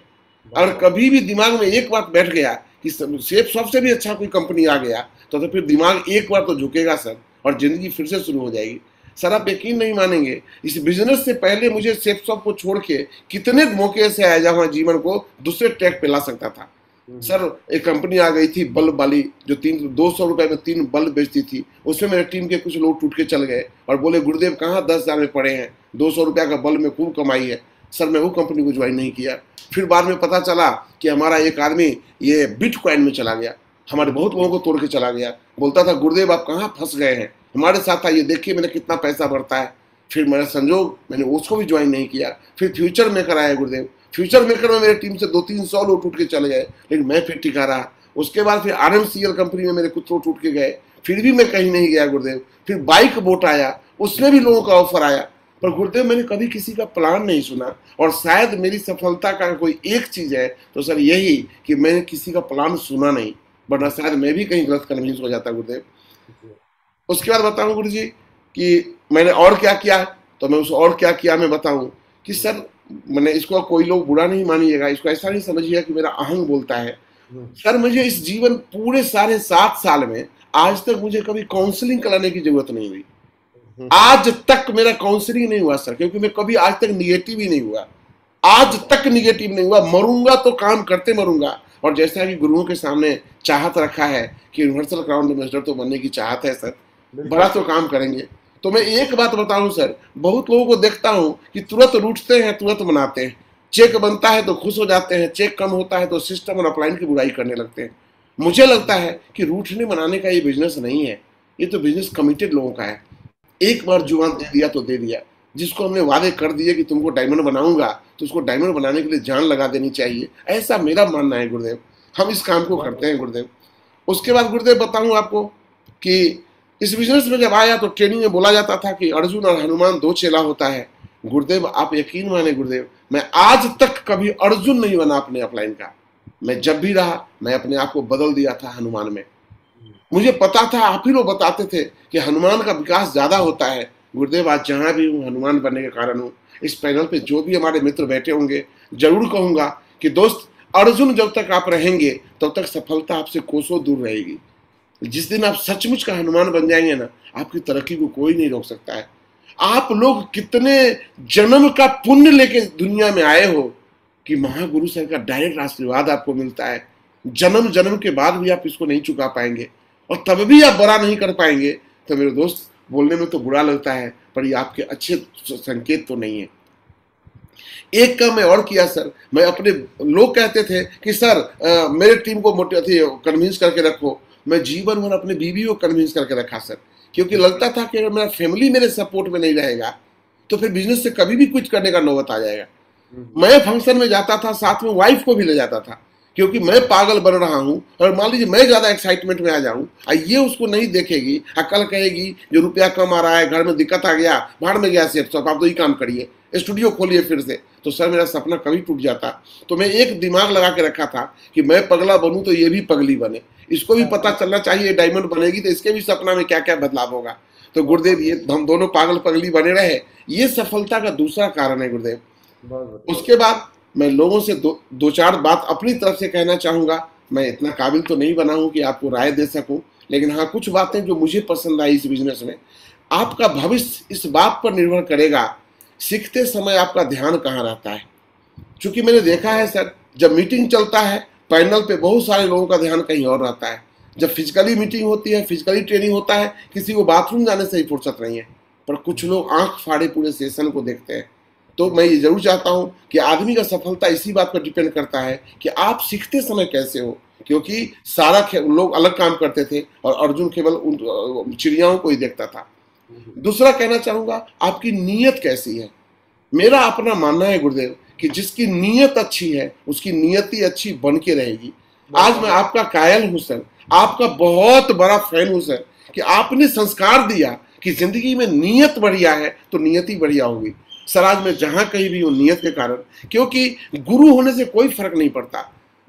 अगर कभी भी दिमाग में एक बात बैठ गया कि सेप्सॉप से भी अच्छा कोई कंपनी आ गया तो फिर दिमाग एक बार तो झुकेगा सर और जिंदगी फिर से शुरू हो जाएगी। सर आप यकीन नहीं मानेंगे, इस बिजनेस से पहले मुझे सेप्सॉप को छोड़ के कितने मौके से आया जहां जीवन को दूसरे ट्रैक पे ला सकता था। सर एक कंपनी आ गई थी बल्ब वाली जो 200 रुपए में 3 बल्ब बेचती थी, उसमें मेरे टीम के कुछ लोग टूट के चल गए और बोले गुरुदेव कहाँ 10,000 में पड़े हैं, 200 रुपया का बल्ब में खूब कमाई है। सर मैं वो कंपनी को ज्वाइन नहीं किया। फिर बाद में पता चला कि हमारा एक आदमी ये बिटकॉइन में चला गया, हमारे बहुत लोगों को तोड़ के चला गया। बोलता था गुरुदेव आप कहाँ फंस गए हैं, हमारे साथ आइए देखिए मेरा कितना पैसा बढ़ता है। फिर मेरा संजोग मैंने उसको भी ज्वाइन नहीं किया। फिर फ्यूचर मेकर आया गुरुदेव, फ्यूचर मेकर में मेरे टीम से 200-300 लोग टूट के चले गए, लेकिन मैं फिर टिका रहा। उसके बाद फिर RMCL कंपनी में मेरे कुछ लोग टूट के गए, फिर भी मैं कहीं नहीं गया गुरुदेव। फिर बाइक बोट आया, उसमें भी लोगों का ऑफर आया, पर गुरुदेव मैंने कभी किसी का प्लान नहीं सुना। और शायद मेरी सफलता का कोई एक चीज है तो सर यही कि मैंने किसी का प्लान सुना नहीं, वरना शायद मैं भी कहीं गलत कन्विंस हो जाता गुरुदेव। उसके बाद बताऊं गुरु जी कि मैंने और क्या किया, तो मैं उस और क्या किया मैं बताऊं कि सर मैंने, इसको कोई लोग बुरा नहीं मानिएगा, इसको ऐसा नहीं समझिएगा कि मेरा अहंग बोलता है। सर मुझे इस जीवन पूरे साढ़े 7 साल में आज तक मुझे कभी काउंसलिंग कराने की जरूरत नहीं हुई। आज तक मेरा काउंसलिंग नहीं हुआ सर, क्योंकि मैं कभी आज तक निगेटिव ही नहीं हुआ, आज तक निगेटिव नहीं हुआ। मरूंगा तो काम करते मरूंगा। और जैसा कि गुरुओं के सामने चाहत रखा है कि यूनिवर्सल क्राउन एम्बेसडर तो बनने की चाहत है सर, बड़ा तो काम करेंगे। तो मैं एक बात बताऊं सर, बहुत लोगों को देखता हूं कि तुरंत रूठते हैं तुरंत मनाते हैं, चेक बनता है तो खुश हो जाते हैं, चेक कम होता है तो सिस्टम और अपलाइन की बुराई करने लगते हैं। मुझे लगता है कि रूठने मनाने का ये बिजनेस नहीं है, ये तो बिजनेस कमिटेड लोगों का है। एक बार जुबान दे दिया तो दे दिया, जिसको हमने वादे कर दिए कि तुमको डायमंड बनाऊंगा तो उसको डायमंड बनाने के लिए जान लगा देनी चाहिए, ऐसा मेरा मानना है गुरुदेव। हम इस काम को करते हैं गुरुदेव। उसके बाद गुरुदेव बताऊं आपको कि इस बिजनेस में जब आया तो ट्रेनिंग में बोला जाता था कि अर्जुन और हनुमान 2 चेला होता है। गुरुदेव आप यकीन माने गुरुदेव, मैं आज तक कभी अर्जुन नहीं बना अपने अपलाइन का। मैं जब भी रहा मैं अपने आप को बदल दिया था हनुमान में। मुझे पता था, आप ही लोग बताते थे कि हनुमान का विकास ज्यादा होता है। गुरुदेव आज जहां भी हूँ हनुमान बनने के कारण हूँ। इस पैनल पे जो भी हमारे मित्र बैठे होंगे जरूर कहूंगा कि दोस्त अर्जुन जब तक आप रहेंगे तब तक सफलता आपसे कोसों दूर रहेगी। जिस दिन आप सचमुच का हनुमान बन जाएंगे ना, आपकी तरक्की को कोई नहीं रोक सकता है। आप लोग कितने जन्म का पुण्य लेके दुनिया में आए हो कि महागुरु सर का डायरेक्ट आशीर्वाद आपको मिलता है। जन्म जन्म के बाद भी आप इसको नहीं चुका पाएंगे और तब भी आप बड़ा नहीं कर पाएंगे। तो मेरे दोस्त बोलने में तो बुरा लगता है, पर ये आपके अच्छे संकेत तो नहीं है। एक काम मैं और किया सर, मैं अपने, लोग कहते थे कि सर मेरे टीम को कन्विंस करके रखो। मैं जीवन भर अपने बीवी को कन्विंस करके रखा सर, क्योंकि लगता था कि अगर मेरा फैमिली मेरे सपोर्ट में नहीं रहेगा तो फिर बिजनेस से कभी भी कुछ करने का नौबत आ जाएगा। मैं फंक्शन में जाता था, साथ में वाइफ को भी ले जाता था, क्योंकि मैं पागल बन रहा हूं और मान लीजिए मैं ज्यादा एक्साइटमेंट में आ जाऊं, ये उसको नहीं देखेगी, कल कहेगी जो रुपया कम आ रहा है, घर में दिक्कत आ गया, भाड़ में गया सेठ साहब, आप तो ही काम करिए, स्टूडियो खोलिए फिर से। तो सर मेरा सपना कभी टूट जाता। तो मैं एक दिमाग लगा के रखा था कि मैं पगला बनूं तो ये भी पगली बने, इसको भी पता चलना चाहिए डायमंड बनेगी तो इसके भी सपना में क्या क्या बदलाव होगा। तो गुरुदेव ये हम दोनों पागल पगली बने रहे, ये सफलता का दूसरा कारण है गुरुदेव। उसके बाद मैं लोगों से दो चार बात अपनी तरफ से कहना चाहूंगा। मैं इतना काबिल तो नहीं बना हूं कि आपको राय दे सकूं, लेकिन हाँ कुछ बातें जो मुझे पसंद आई इस बिजनेस में। आपका भविष्य इस बात पर निर्भर करेगा सीखते समय आपका ध्यान कहाँ रहता है। क्योंकि मैंने देखा है सर, जब मीटिंग चलता है पैनल पे बहुत सारे लोगों का ध्यान कहीं और रहता है। जब फिजिकली मीटिंग होती है, फिजिकली ट्रेनिंग होता है, किसी को बाथरूम जाने से ही फुर्सत नहीं है, पर कुछ लोग आंख फाड़े पूरे सेशन को देखते हैं। तो मैं ये जरूर चाहता हूं कि आदमी का सफलता इसी बात पर डिपेंड करता है कि आप सीखते समय कैसे हो, क्योंकि सारा लोग अलग काम करते थे और अर्जुन केवल उन चिड़ियाओं को ही देखता था। दूसरा कहना चाहूंगा, आपकी नीयत कैसी है। मेरा अपना मानना है गुरुदेव कि जिसकी नीयत अच्छी है उसकी नियति अच्छी बन के रहेगी। आज मैं आपका कायल हूं सर, आपका बहुत बड़ा फैन हूं सर, कि आपने संस्कार दिया कि जिंदगी में नीयत बढ़िया है तो नियति बढ़िया होगी। सर आज मैं जहां कहीं भी हूं नियत के कारण, क्योंकि गुरु होने से कोई फर्क नहीं पड़ता।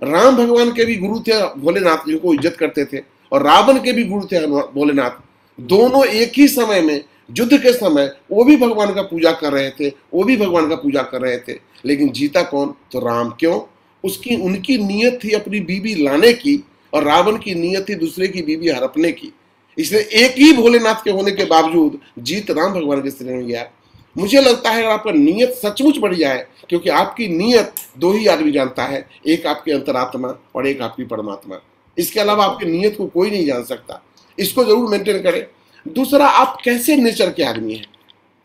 राम भगवान के भी गुरु थे भोलेनाथ, जिनको इज्जत करते थे, और रावण के भी गुरु थे भोलेनाथ। दोनों एक ही समय में, युद्ध के समय वो भी भगवान का पूजा कर रहे थे, वो भी भगवान का पूजा कर रहे थे, लेकिन जीता कौन? तो राम। क्यों? उनकी नीयत थी अपनी बीबी लाने की, और रावण की नीयत थी दूसरे की बीबी हड़पने की। इसलिए एक ही भोलेनाथ के होने के बावजूद जीत राम भगवान के शरीर में गया। मुझे लगता है अगर आपका नीयत सचमुच बढ़िया है, क्योंकि आपकी नीयत दो ही आदमी जानता है, एक आपके अंतरात्मा और एक आपकी परमात्मा। इसके अलावा आपकी नीयत को कोई नहीं जान सकता। इसको जरूर मेंटेन करें। दूसरा, आप कैसे नेचर के आदमी हैं,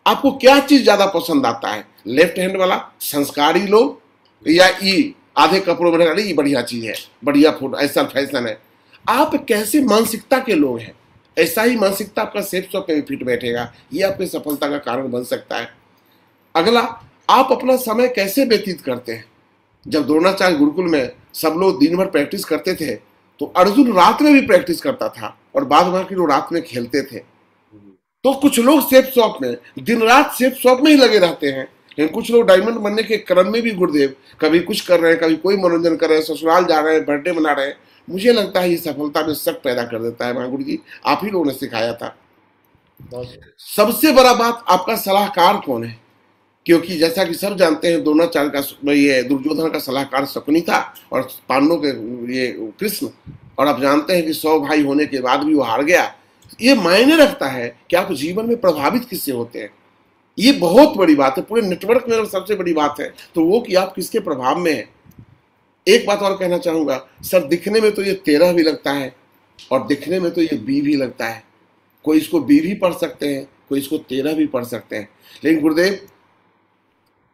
आपको क्या चीज ज्यादा पसंद आता है, लेफ्ट हैंड वाला संस्कारी लोग या ई आधे कपड़ों में रहना, ये बढ़िया चीज है, बढ़िया फोटो, ऐसा फैशन है। आप कैसे मानसिकता के लोग हैं, ऐसा ही मानसिकता आपका सेफ शॉप पे भी फिट बैठेगा, ये आपकी सफलता का कारण बन सकता है। अगला, आप अपना समय कैसे व्यतीत करते हैं। जब द्रोणाचार्य गुरुकुल में सब लोग दिन भर प्रैक्टिस करते थे तो अर्जुन रात में भी प्रैक्टिस करता था और बाद बाकी लोग रात में खेलते थे। तो कुछ लोग सेफ शॉप में दिन रात सेफ शॉप में ही लगे रहते हैं, लेकिन कुछ लोग डायमंड बनने के क्रम में भी गुरुदेव कभी कुछ कर रहे हैं, कभी कोई मनोरंजन कर रहे हैं, ससुराल जा रहे हैं, बर्थडे मना रहे हैं। मुझे लगता है ये सफलता में शक पैदा कर देता है। महागुरु जी आप ही लोगों ने सिखाया था। सबसे बड़ा बात, आपका सलाहकार कौन है, क्योंकि जैसा कि सब जानते हैं द्रोणाचार्य का ये दुर्योधन का सलाहकार शकुनी था और पांडवों के ये कृष्ण, और आप जानते हैं कि 100 भाई होने के बाद भी वो हार गया। ये मायने रखता है कि आप जीवन में प्रभावित किससे होते हैं। ये बहुत बड़ी बात है, पूरे नेटवर्क में सबसे बड़ी बात है तो वो कि आप किसके प्रभाव में हैं। एक बात और कहना चाहूंगा सर, दिखने में तो ये 13 भी लगता है और दिखने में तो ये 20 भी लगता है। कोई इसको 20 भी पढ़ सकते हैं, कोई इसको 13 भी पढ़ सकते हैं, लेकिन गुरुदेव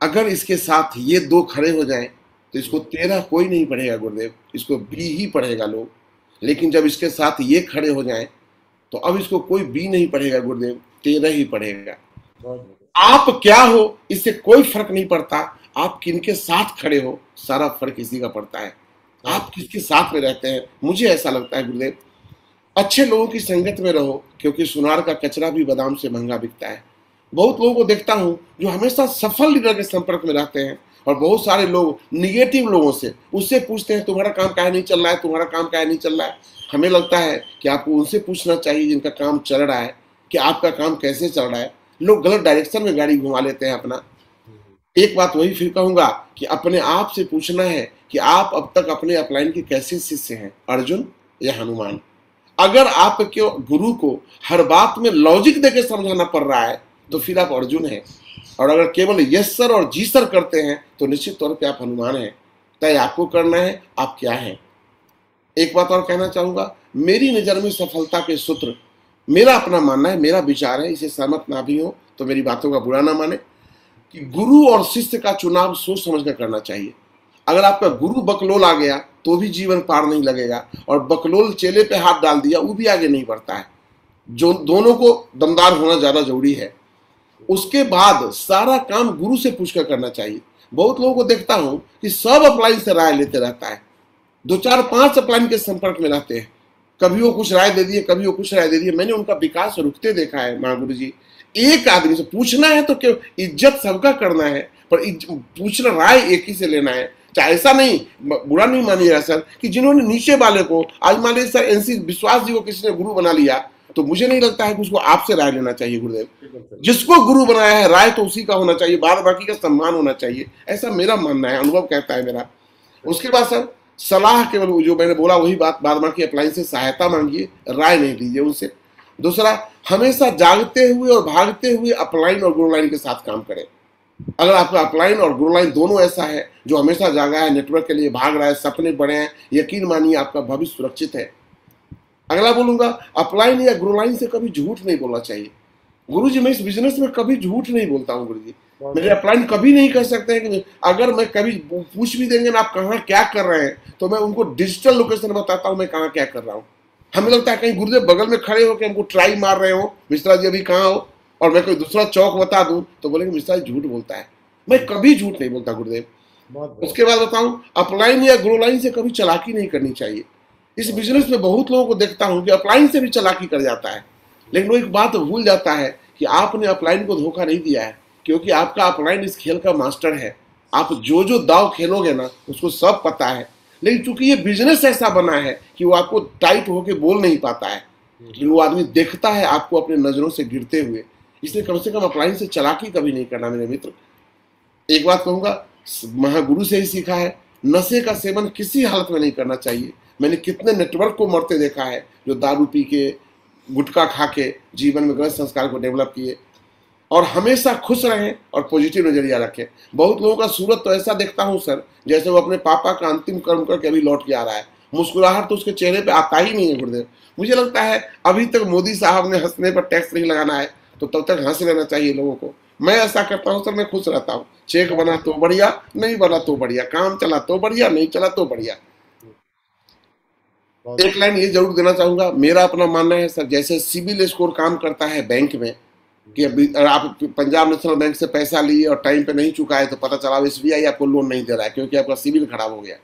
अगर इसके साथ ये 2 खड़े हो जाएं तो इसको 13 कोई नहीं पढ़ेगा गुरुदेव, इसको 20 ही पढ़ेगा लोग। लेकिन जब इसके साथ ये खड़े हो जाएं तो अब इसको कोई 20 नहीं पढ़ेगा गुरुदेव, 13 ही पढ़ेगा। आप क्या हो इससे कोई फर्क नहीं पड़ता, आप किनके साथ खड़े हो सारा फर्क इसी का पड़ता है, आप किसके साथ में रहते हैं। मुझे ऐसा लगता है गुरुदेव अच्छे लोगों की संगत में रहो, क्योंकि सुनार का कचरा भी बादाम से महंगा बिकता है। बहुत लोगों को देखता हूं जो हमेशा सफल लीडर के संपर्क में रहते हैं और बहुत सारे लोग निगेटिव लोगों से उससे पूछते हैं तुम्हारा काम काहे नहीं चल रहा है, तुम्हारा काम काहे नहीं चल रहा है। हमें लगता है कि आपको उनसे पूछना चाहिए जिनका काम चल रहा है कि आपका काम कैसे चल रहा है। लोग गलत डायरेक्शन में गाड़ी घुमा लेते हैं अपना। एक बात वही फिर कहूंगा कि अपने आप से पूछना है कि आप अब तक अपने अपलाइन के कैसे शिष्य हैं, अर्जुन या हनुमान। अगर आपके गुरु को हर बात में लॉजिक देकर समझाना पड़ रहा है तो फिर आप अर्जुन हैं, और अगर केवल यस सर और जी सर करते हैं तो निश्चित तौर पे आप हनुमान हैं। तय आपको करना है आप क्या हैं। एक बात और कहना चाहूंगा, मेरी नजर में सफलता के सूत्र, मेरा अपना मानना है, मेरा विचार है, इसे सहमत ना भी हो तो मेरी बातों का बुरा ना माने, कि गुरु और शिष्य का चुनाव सोच समझ कर करना चाहिए। अगर आपका गुरु बकलोल आ गया तो भी जीवन पार नहीं लगेगा, और बकलोल चेले पे हाथ डाल दिया वो भी आगे नहीं बढ़ता है। जो दोनों को दमदार होना ज्यादा जरूरी है। उसके बाद सारा काम गुरु से पूछकर करना चाहिए। बहुत लोगों को देखता हूं कि सब अपलाइन से राय लेते रहता है, 2 4 5 अपलाइन के संपर्क में रहते हैं, कभी वो कुछ राय दे दिए, कभी वो कुछ राय दे दिए। मैंने उनका विकास रुकते देखा है। महागुरु जी एक आदमी से पूछना है तो क्यों, इज्जत सबका करना है, पर पूछना राय एक ही से लेना है। चाहे ऐसा नहीं, बुरा नहीं मानिएगा सर, कि जिन्होंने नीचे वाले को आज मान लीजिए सर एनसी विश्वास जी को किसी ने गुरु बना लिया तो मुझे नहीं लगता है कि उसको आपसे राय लेना चाहिए गुरुदेव। जिसको गुरु बनाया है राय तो उसी का होना चाहिए, बाद बाकी का सम्मान होना चाहिए, ऐसा मेरा मानना है, अनुभव कहता है मेरा। उसके बाद सर सलाह केवल जो मैंने बोला वही बात, बाद बाकी अपलाइन से सहायता मांगिए, राय नहीं लीजिए उनसे। दूसरा, हमेशा जागते हुए और भागते हुए अपलाइन और गुरुलाइन के साथ काम करें। अगर आपका अपलाइन और गुरुलाइन दोनों ऐसा है जो हमेशा जागा है, नेटवर्क के लिए भाग रहा है, सपने बड़े हैं, यकीन मानिए आपका भविष्य सुरक्षित है। अगला बोलूंगा, अपलाइन या गुरुलाइन से कभी झूठ नहीं बोलना चाहिए। गुरुजी मैं इस बिजनेस में कभी झूठ नहीं बोलता हूँ गुरुजी, मेरे अपलाइन कभी नहीं कह सकते हैं कि अगर मैं कभी पूछ भी देंगे ना आप कहाँ क्या कर रहे हैं तो मैं उनको डिजिटल लोकेशन बताता हूँ मैं कहाँ क्या कर रहा हूँ। हमें लगता है कहीं गुरुदेव बगल में खड़े होकर हमको ट्राई मार रहे हो, मिश्रा जी अभी कहाँ हो, और मैं कोई दूसरा चौक बता दूं तो बोलेंगे मिश्रा जी झूठ बोलता है। मैं कभी झूठ नहीं बोलता गुरुदेव। उसके बाद बताऊं, अपलाइन या गुरुलाइन से कभी चालाकी नहीं करनी चाहिए। इस बिजनेस में बहुत लोगों को देखता हूं कि अपलाइन से भी चालाकी कर जाता है, लेकिन वो एक बात भूल जाता है कि आपने अपलाइन को धोखा नहीं दिया है, क्योंकि आपका अपलाइन इस खेल का मास्टर है। आप जो जो दाव खेलोगे ना उसको सब पता है, लेकिन चूंकि ये बिजनेस ऐसा बना है कि वो आपको टाइट होके बोल नहीं पाता है, लेकिन वो आदमी देखता है आपको अपने नजरों से गिरते हुए। इसलिए कम से कम अपलाइन से चालाकी कभी नहीं करना मेरे मित्र। एक बात कहूंगा, महागुरु से ही सीखा है, नशे का सेवन किसी हालत में नहीं करना चाहिए। मैंने कितने नेटवर्क को मरते देखा है जो दारू पी के गुटखा खा के जीवन में गलत संस्कार को डेवलप किए। और हमेशा खुश रहें और पॉजिटिव नजरिया रखें। बहुत लोगों का सूरत तो ऐसा देखता हूं सर जैसे वो अपने पापा का अंतिम कर्म करके अभी लौट के आ रहा है, मुस्कुराहट तो उसके चेहरे पे आता ही नहीं है गुरुदेव। मुझे लगता है अभी तक मोदी साहब ने हंसने पर टैक्स नहीं लगाना है तो तब तक हंस लेना चाहिए लोगों को। मैं ऐसा करता हूँ सर, मैं खुश रहता हूँ। चेक बना तो बढ़िया, नहीं बना तो बढ़िया, काम चला तो बढ़िया, नहीं चला तो बढ़िया। एक लाइन ये जरूर देना चाहूंगा, मेरा अपना मानना है सर, जैसे सिविल स्कोर काम करता है बैंक में, कि अभी आप पंजाब नेशनल बैंक से पैसा लिए और टाइम पे नहीं चुकाए तो पता चला SBI आपको लोन नहीं दे रहा है क्योंकि आपका सिविल खराब हो गया।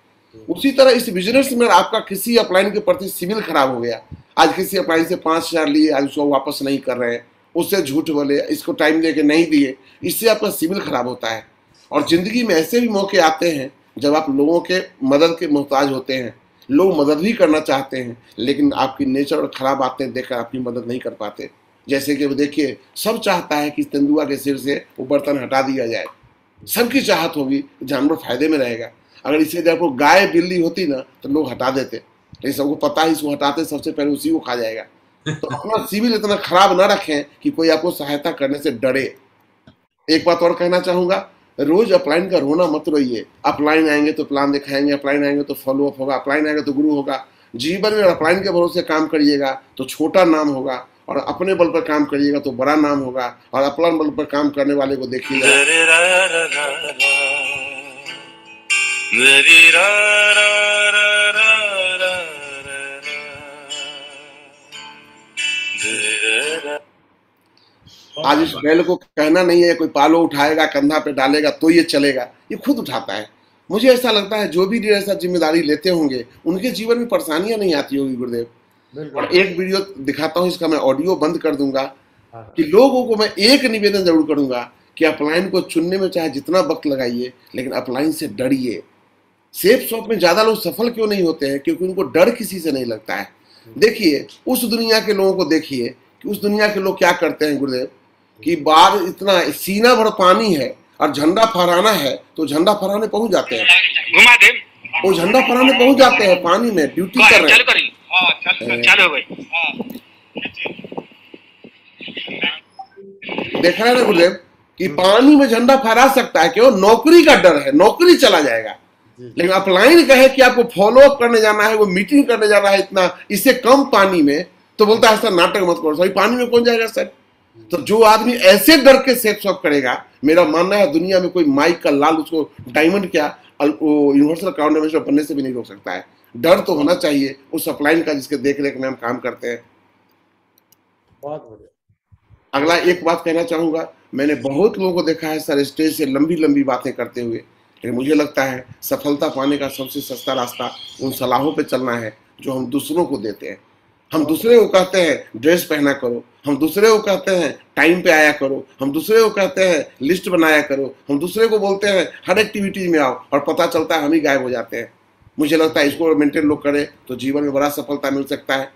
उसी तरह इस बिजनेस में आपका किसी अपलाइन के प्रति सिविल खराब हो गया, आज किसी अपलाइन से 5,000 लिए, आज उसको वापस नहीं कर रहे हैं, उससे झूठ बोले, इसको टाइम दे के नहीं दिए, इससे आपका सिविल खराब होता है। और जिंदगी में ऐसे भी मौके आते हैं जब आप लोगों के मदद के मोहताज होते हैं, लोग मदद भी करना चाहते हैं लेकिन आपकी नेचर और खराब आदतें देखकर आपकी मदद नहीं कर पाते। जैसे कि देखिए, सब चाहता है कि तेंदुआ के सिर से वो बर्तन हटा दिया जाए, सबकी चाहत होगी, जानवर फायदे में रहेगा। अगर इसे देखो गाय बिल्ली होती ना तो लोग हटा देते, लेकिन सबको पता है इसको हटाते सबसे पहले उसी को खा जाएगा। तो अपना सिविल इतना खराब ना रखें कि कोई आपको सहायता करने से डरे। एक बात और कहना चाहूंगा, रोज अपलाइन का रोना मत रोइए। अपलाइन आएंगे तो प्लान दिखाएंगे, अपलाइन आएंगे तो फॉलोअप होगा, अपलाइन आएंगे तो गुरु होगा। जीवन में अपलाइन के भरोसे काम करिएगा तो छोटा नाम होगा, और अपने बल पर काम करिएगा तो बड़ा नाम होगा। और अपना बल पर काम करने वाले को देखिएगा। आज इस बैल को कहना नहीं है कोई पालो उठाएगा कंधा पे डालेगा तो ये चलेगा, ये खुद उठाता है। मुझे ऐसा लगता है जो भी ऐसा जिम्मेदारी लेते होंगे उनके जीवन में परेशानियां नहीं आती होगी गुरुदेव। और एक वीडियो दिखाता हूँ, इसका मैं ऑडियो बंद कर दूंगा, कि लोगों को मैं एक निवेदन जरूर करूंगा कि अपलाइन को चुनने में चाहे जितना वक्त लगाइए लेकिन अपलाइन से डरिए। सेफ शॉप में ज्यादा लोग सफल क्यों नहीं होते हैं? क्योंकि उनको डर किसी से नहीं लगता है। देखिए उस दुनिया के लोगों को देखिए कि उस दुनिया के लोग क्या करते हैं गुरुदेव, कि बाहर इतना सीना भर पानी है और झंडा फहराना है तो झंडा फहराने पहुंच जाते हैं, घुमा दे, वो झंडा फहराने पहुंच जाते हैं, पानी में ड्यूटी कर रहे हैं। चालू भाई, देख रहे हैं ना गुरुदेव कि पानी में झंडा फहरा सकता है, क्यों? नौकरी का डर है, नौकरी चला जाएगा। लेकिन अपलाइन कहे कि आपको फॉलो अप करने जाना है, वो मीटिंग करने जाना है इतना, इससे कम पानी में, तो बोलता है सर नाटक मत करो, सर पानी में कौन जाएगा सर? तो जो आदमी ऐसे डर के सेफ शॉप करेगा, मेरा मानना है दुनिया में कोई माइक का लाल उसको डायमंड क्या यूनिवर्सल काउंटर बनने से भी नहीं रोक सकता है। डर तो होना चाहिए उस अपलाइन का जिसके देख रेख में हम काम करते हैं। बहुत बढ़िया। अगला एक बात कहना चाहूंगा, मैंने बहुत लोगों को देखा है सर स्टेज से लंबी लंबी बातें करते हुए, लेकिन मुझे लगता है सफलता पाने का सबसे सस्ता रास्ता उन सलाहों पे चलना है जो हम दूसरों को देते हैं। हम दूसरे को कहते हैं ड्रेस पहना करो, हम दूसरे को कहते हैं टाइम पे आया करो, हम दूसरे को कहते हैं लिस्ट बनाया करो, हम दूसरे को बोलते हैं हर एक्टिविटी में आओ, और पता चलता है हम ही गायब हो जाते हैं। मुझे लगता है इसको मेंटेन लोग करें तो जीवन में बड़ा सफलता मिल सकता है।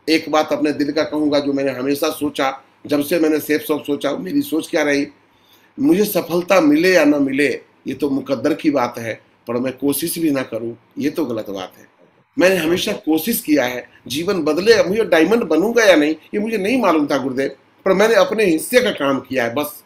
एक बात अपने दिल का कहूँगा, जो मैंने हमेशा सोचा, जब से मैंने सेफ शॉप सोचा, मेरी सोच क्या रही, मुझे सफलता मिले या ना मिले ये तो मुकद्दर की बात है, पर मैं कोशिश भी ना करूं ये तो गलत बात है। मैंने हमेशा कोशिश किया है, जीवन बदलेगा, मुझे डायमंड बनूंगा या नहीं ये मुझे नहीं मालूम था गुरुदेव, पर मैंने अपने हिस्से का काम किया है। बस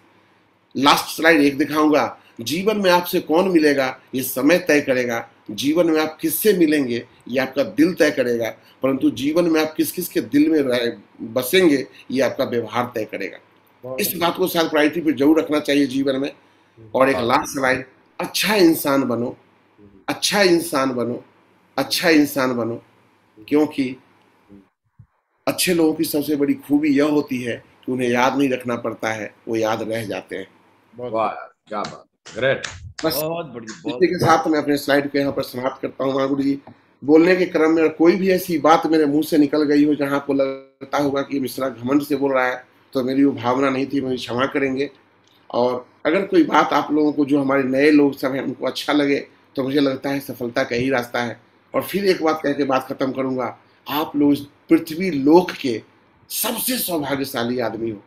लास्ट स्लाइड एक दिखाऊंगा, जीवन में आपसे कौन मिलेगा ये समय तय करेगा, जीवन में आप किससे मिलेंगे ये आपका दिल तय करेगा, परंतु जीवन में आप किस किस के दिल में बसेंगे ये आपका व्यवहार तय करेगा। इस बात को शायद प्रायोरिटी पे जरूर रखना चाहिए जीवन में। और एक लास्ट स्लाइड, अच्छा इंसान बनो, अच्छा इंसान बनो, अच्छा इंसान बनो, क्योंकि अच्छे लोगों की सबसे बड़ी खूबी यह होती है कि उन्हें याद नहीं रखना पड़ता है, वो याद रह जाते हैं। वाह क्या बात, ग्रेट, बस बहुत बढ़िया। इसी के साथ मैं अपने स्लाइड को यहाँ पर समाप्त करता हूँ। महागुरु जी, बोलने के क्रम में कोई भी ऐसी बात मेरे मुंह से निकल गई हो जहाँ आपको लगता होगा कि मिश्रा घमंड से बोल रहा है, तो मेरी वो भावना नहीं थी, मुझे क्षमा करेंगे। और अगर कोई बात आप लोगों को, जो हमारे नए लोग सब हैं, उनको अच्छा लगे तो मुझे लगता है सफलता का ही रास्ता है। और फिर एक बात कह के बात खत्म करूंगा, आप लोग इस पृथ्वी लोक के सबसे सौभाग्यशाली आदमी हो।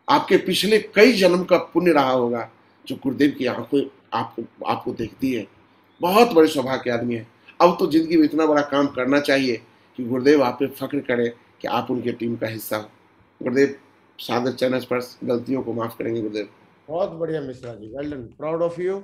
आपके पिछले कई जन्म का पुण्य रहा होगा जो गुरुदेव की आंखें आपको देखती है। बहुत बड़े सौभाग्य के आदमी है। अब तो जिंदगी में इतना बड़ा काम करना चाहिए कि गुरुदेव आप पे फख्र करें कि आप उनके टीम का हिस्सा हो। गुरुदेव सादर चरण स्पर्श, गलतियों को माफ करेंगे गुरुदेव। बहुत बढ़िया Mishra ji, well done, proud of you.